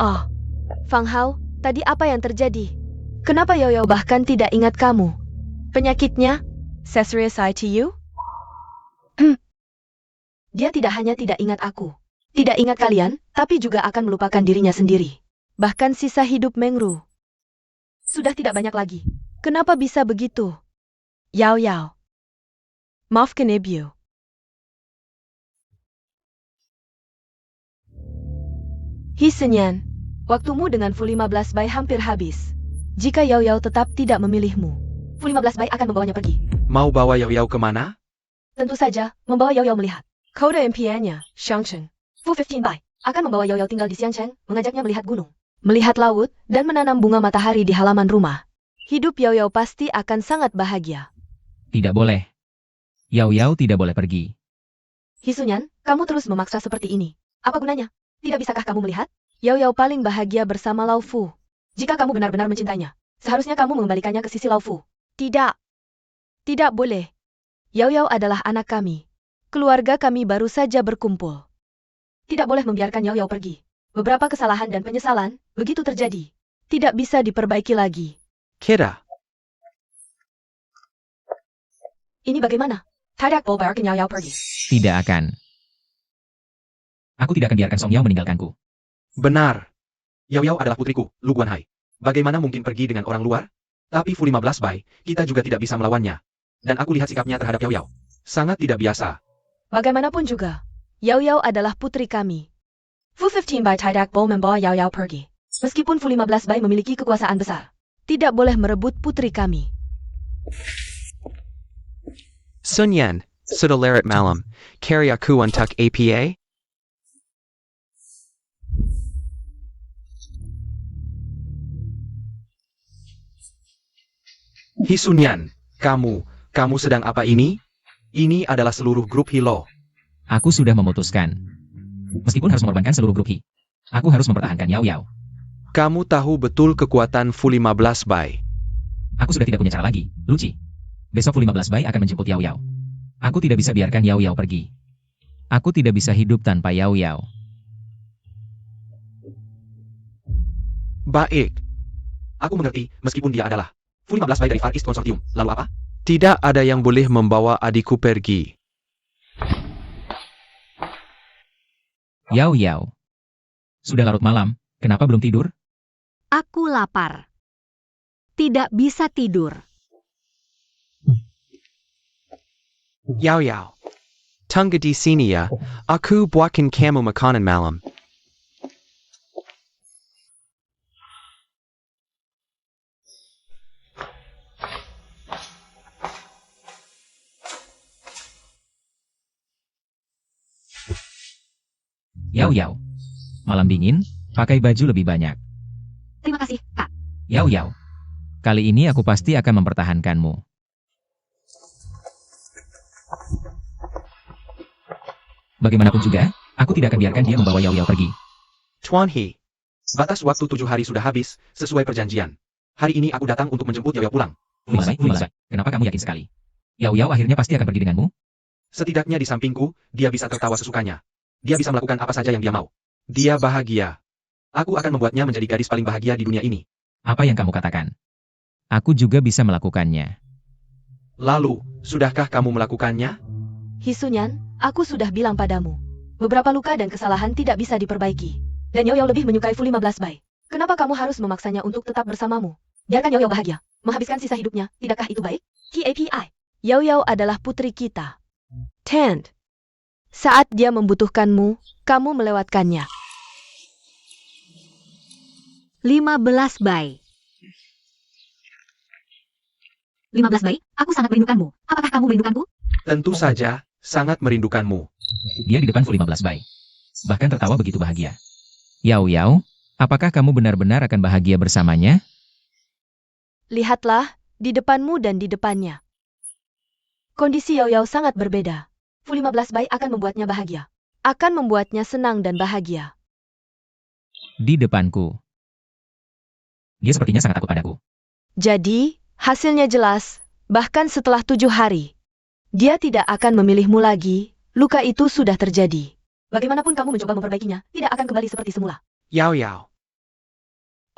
Oh, Fang Hao, tadi apa yang terjadi? Kenapa Yao Yao bahkan tidak ingat kamu? Penyakitnya? Serious ITU? Dia tidak hanya tidak ingat aku, tidak ingat kalian, tapi juga akan melupakan dirinya sendiri. Bahkan sisa hidup Mengru. Sudah tidak banyak lagi. Kenapa bisa begitu? Yao Yao. Maafkan Ibu. Hisenyan, waktumu dengan Fu 15 Bai hampir habis. Jika Yao Yao tetap tidak memilihmu, Fu 15 Bai akan membawanya pergi. Mau bawa Yao Yao kemana? Tentu saja, membawa Yao Yao melihat. Kode impiannya, Xiangcheng. Fu 15 Bai akan membawa Yao Yao tinggal di Xiangcheng, mengajaknya melihat gunung, melihat laut, dan menanam bunga matahari di halaman rumah. Hidup Yao Yao pasti akan sangat bahagia. Tidak boleh. Yao Yao tidak boleh pergi. Hisunyan, kamu terus memaksa seperti ini. Apa gunanya? Tidak bisakah kamu melihat? Yao Yao paling bahagia bersama Lao Fu. Jika kamu benar-benar mencintainya, seharusnya kamu mengembalikannya ke sisi Lao Fu. Tidak. Tidak boleh. Yao Yao adalah anak kami. Keluarga kami baru saja berkumpul. Tidak boleh membiarkan Yao Yao pergi. Beberapa kesalahan dan penyesalan, begitu terjadi, tidak bisa diperbaiki lagi. Kita. Ini bagaimana? Tidak membiarkan Yao Yao pergi. Tidak akan. Aku tidak akan biarkan Song Yao meninggalkanku. Benar. Yao Yao adalah putriku, Lu Guanhai. Bagaimana mungkin pergi dengan orang luar? Tapi Fu 15 Bai, kita juga tidak bisa melawannya. Dan aku lihat sikapnya terhadap Yao Yao. Sangat tidak biasa. Bagaimanapun juga, Yao Yao adalah putri kami. Fu 15 Bai tidak boleh membawa Yao Yao pergi. Meskipun Fu 15 Bai memiliki kekuasaan besar, tidak boleh merebut putri kami. Sunyan, sudah larut malam. Carry aku untuk APA? Hisunyan, kamu sedang apa ini? Ini adalah seluruh grup Hilo. Aku sudah memutuskan. Meskipun harus mengorbankan seluruh grup Hi, aku harus mempertahankan Yao Yao. Kamu tahu betul kekuatan Fu 15 Bai. Aku sudah tidak punya cara lagi, Luci. Besok Fu 15 Bai akan menjemput Yao Yao. Aku tidak bisa biarkan Yao Yao pergi. Aku tidak bisa hidup tanpa Yao Yao. Baik. Aku mengerti, meskipun dia adalah Fu 15 Bai dari Far East Consortium. Lalu apa? Tidak ada yang boleh membawa adikku pergi. Yao Yao. Sudah larut malam, kenapa belum tidur? Aku lapar. Tidak bisa tidur. Yao Yao. Tunggu di sini ya. Aku buatkan kamu makanan malam. Yao Yao. Malam dingin, pakai baju lebih banyak. Terima kasih, Kak. Yao Yao. Kali ini aku pasti akan mempertahankanmu. Bagaimanapun juga, aku tidak akan biarkan dia membawa Yao Yao pergi. Tuan He. Batas waktu 7 hari sudah habis, sesuai perjanjian. Hari ini aku datang untuk menjemput Yao Yao pulang. Fulimabay, kenapa kamu yakin sekali? Yao Yao akhirnya pasti akan pergi denganmu? Setidaknya di sampingku, dia bisa tertawa sesukanya. Dia bisa melakukan apa saja yang dia mau. Dia bahagia. Aku akan membuatnya menjadi gadis paling bahagia di dunia ini. Apa yang kamu katakan? Aku juga bisa melakukannya. Lalu, sudahkah kamu melakukannya? Hisunyan, aku sudah bilang padamu. Beberapa luka dan kesalahan tidak bisa diperbaiki. Dan Yao Yao lebih menyukai Fu 15 Bai. Kenapa kamu harus memaksanya untuk tetap bersamamu? Biarkan Yao Yao bahagia. Menghabiskan sisa hidupnya, tidakkah itu baik? KAPI. Yao Yao adalah putri kita. Tand. Saat dia membutuhkanmu, kamu melewatkannya. 15 Bai. 15 Bai, aku sangat merindukanmu. Apakah kamu merindukanku? Tentu saja, sangat merindukanmu. Dia di depan Fu 15 Bai. Bahkan tertawa begitu bahagia. Yao Yao, apakah kamu benar-benar akan bahagia bersamanya? Lihatlah, di depanmu dan di depannya. Kondisi Yao Yao sangat berbeda. Fu 15 Bai akan membuatnya bahagia. Akan membuatnya senang dan bahagia. Di depanku. Dia sepertinya sangat takut padaku. Jadi, hasilnya jelas, bahkan setelah 7 hari. Dia tidak akan memilihmu lagi, luka itu sudah terjadi. Bagaimanapun kamu mencoba memperbaikinya, tidak akan kembali seperti semula. Yao Yao.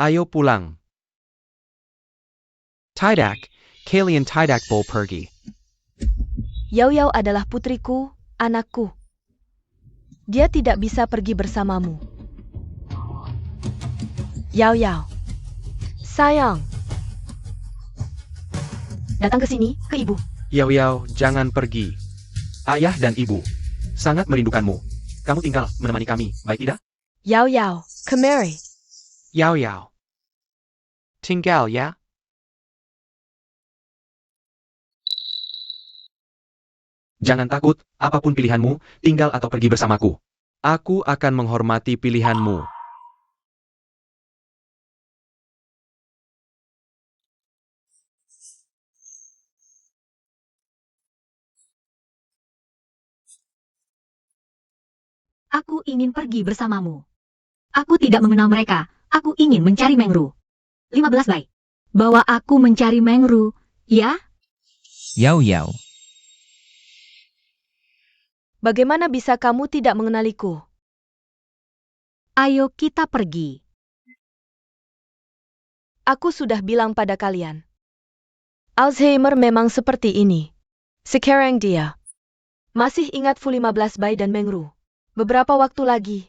Ayo pulang. Tidak, kalian tidak boleh pergi. Yao Yao adalah putriku, anakku. Dia tidak bisa pergi bersamamu. Yao Yao. Sayang. Datang ke sini, ke ibu. Yao Yao, jangan pergi. Ayah dan ibu sangat merindukanmu. Kamu tinggal menemani kami, baik tidak? Yao Yao, kemari. Yao Yao. Tinggal ya. Jangan takut, apapun pilihanmu, tinggal atau pergi bersamaku. Aku akan menghormati pilihanmu. Aku ingin pergi bersamamu. Aku tidak mengenal mereka. Aku ingin mencari Mengru. 15 Bai. Bawa aku mencari Mengru, ya? Yao Yao. Bagaimana bisa kamu tidak mengenaliku? Ayo kita pergi. Aku sudah bilang pada kalian. Alzheimer memang seperti ini. Sekarang dia. Masih ingat Fu 15 Bai dan Mengru. Beberapa waktu lagi,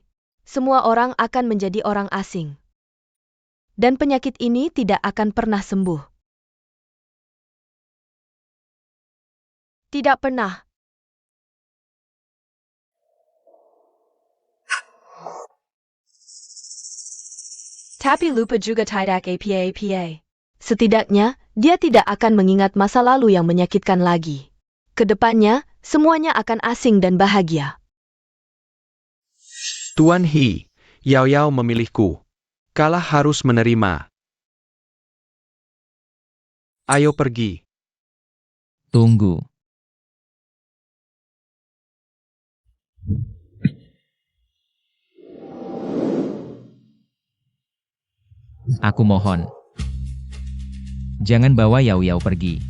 semua orang akan menjadi orang asing. Dan penyakit ini tidak akan pernah sembuh. Tidak pernah. Tapi lupa juga tidak apa. Setidaknya, dia tidak akan mengingat masa lalu yang menyakitkan lagi. Kedepannya, semuanya akan asing dan bahagia. Tuan He, Yao Yao memilihku. Kalah harus menerima. Ayo pergi. Tunggu. Aku mohon. Jangan bawa Yao Yao pergi.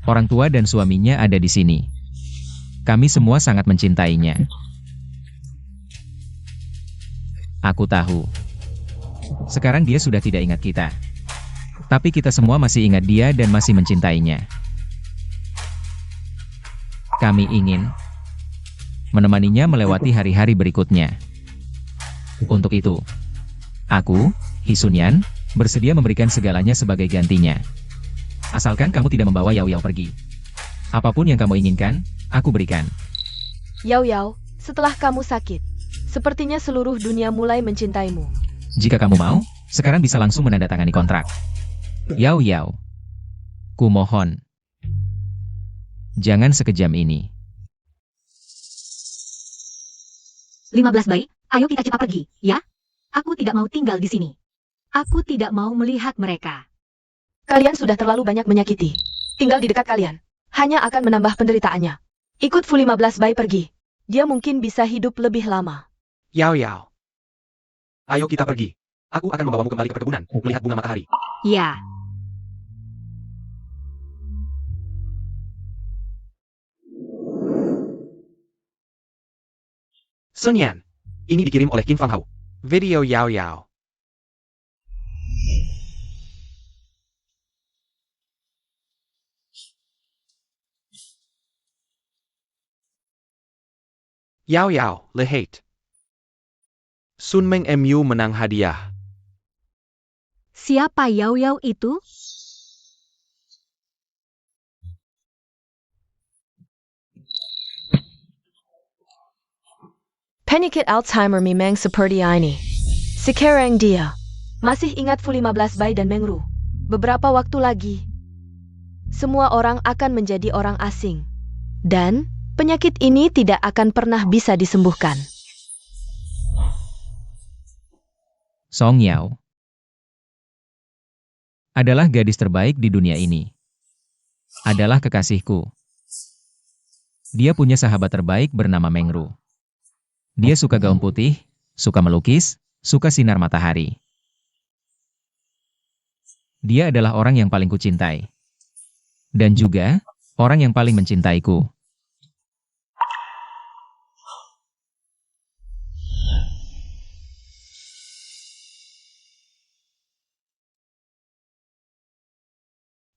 Orang tua dan suaminya ada di sini. Kami semua sangat mencintainya. Aku tahu. Sekarang dia sudah tidak ingat kita. Tapi kita semua masih ingat dia dan masih mencintainya. Kami ingin menemaninya melewati hari-hari berikutnya. Untuk itu, aku, Hisunyan, bersedia memberikan segalanya sebagai gantinya. Asalkan kamu tidak membawa Yao Yao pergi. Apapun yang kamu inginkan, aku berikan. Yao Yao, setelah kamu sakit, sepertinya seluruh dunia mulai mencintaimu. Jika kamu mau, sekarang bisa langsung menandatangani kontrak. Yao Yao, kumohon. Jangan sekejam ini. 15 baik, ayo kita cepat pergi, ya? Aku tidak mau tinggal di sini. Aku tidak mau melihat mereka. Kalian sudah terlalu banyak menyakiti. Tinggal di dekat kalian. Hanya akan menambah penderitaannya. Ikut Fu 15 bayi pergi. Dia mungkin bisa hidup lebih lama. Yao Yao. Ayo kita pergi. Aku akan membawamu kembali ke perkebunan, melihat bunga matahari. Ya, Sun Yan. Ini dikirim oleh Qin Fang Hao. Video Yao Yao. Yao Yao, Lehate. Sun Meng MU menang hadiah. siapa Yao itu? Penyakit Alzheimer memang seperti ini. Sekarang dia masih ingat Fu 15 bayi dan Mengru. Beberapa waktu lagi, semua orang akan menjadi orang asing. Dan penyakit ini tidak akan pernah bisa disembuhkan. Song Yao adalah gadis terbaik di dunia ini. Adalah kekasihku. Dia punya sahabat terbaik bernama Mengru. Dia suka gaun putih, suka melukis, suka sinar matahari. Dia adalah orang yang paling kucintai. Dan juga, orang yang paling mencintaiku.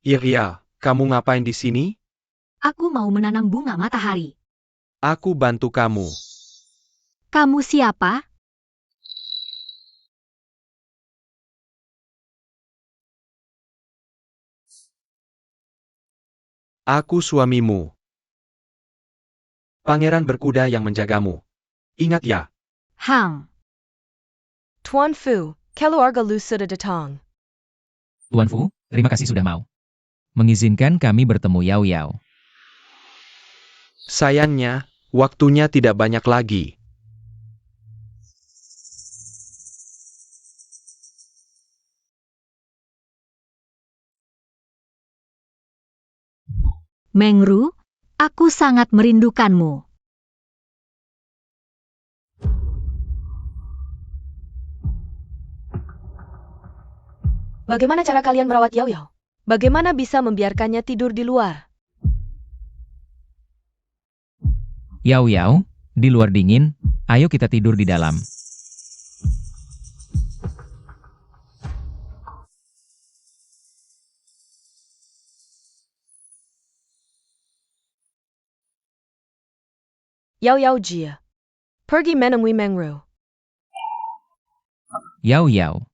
Iria, kamu ngapain di sini? Aku mau menanam bunga matahari. Aku bantu kamu. Kamu siapa? Aku suamimu. Pangeran berkuda yang menjagamu. Ingat ya, Hang. Tuan Fu, keluarga lu sudah datang. Tuan Fu, terima kasih sudah mau mengizinkan kami bertemu Yao Yao. Sayangnya, waktunya tidak banyak lagi. Mengru, aku sangat merindukanmu. Bagaimana cara kalian merawat Yao Yao? Bagaimana bisa membiarkannya tidur di luar? Yao Yao, di luar dingin, ayo kita tidur di dalam. Yao Yao Jia. Pergi menemui Mengru. Yao Yao,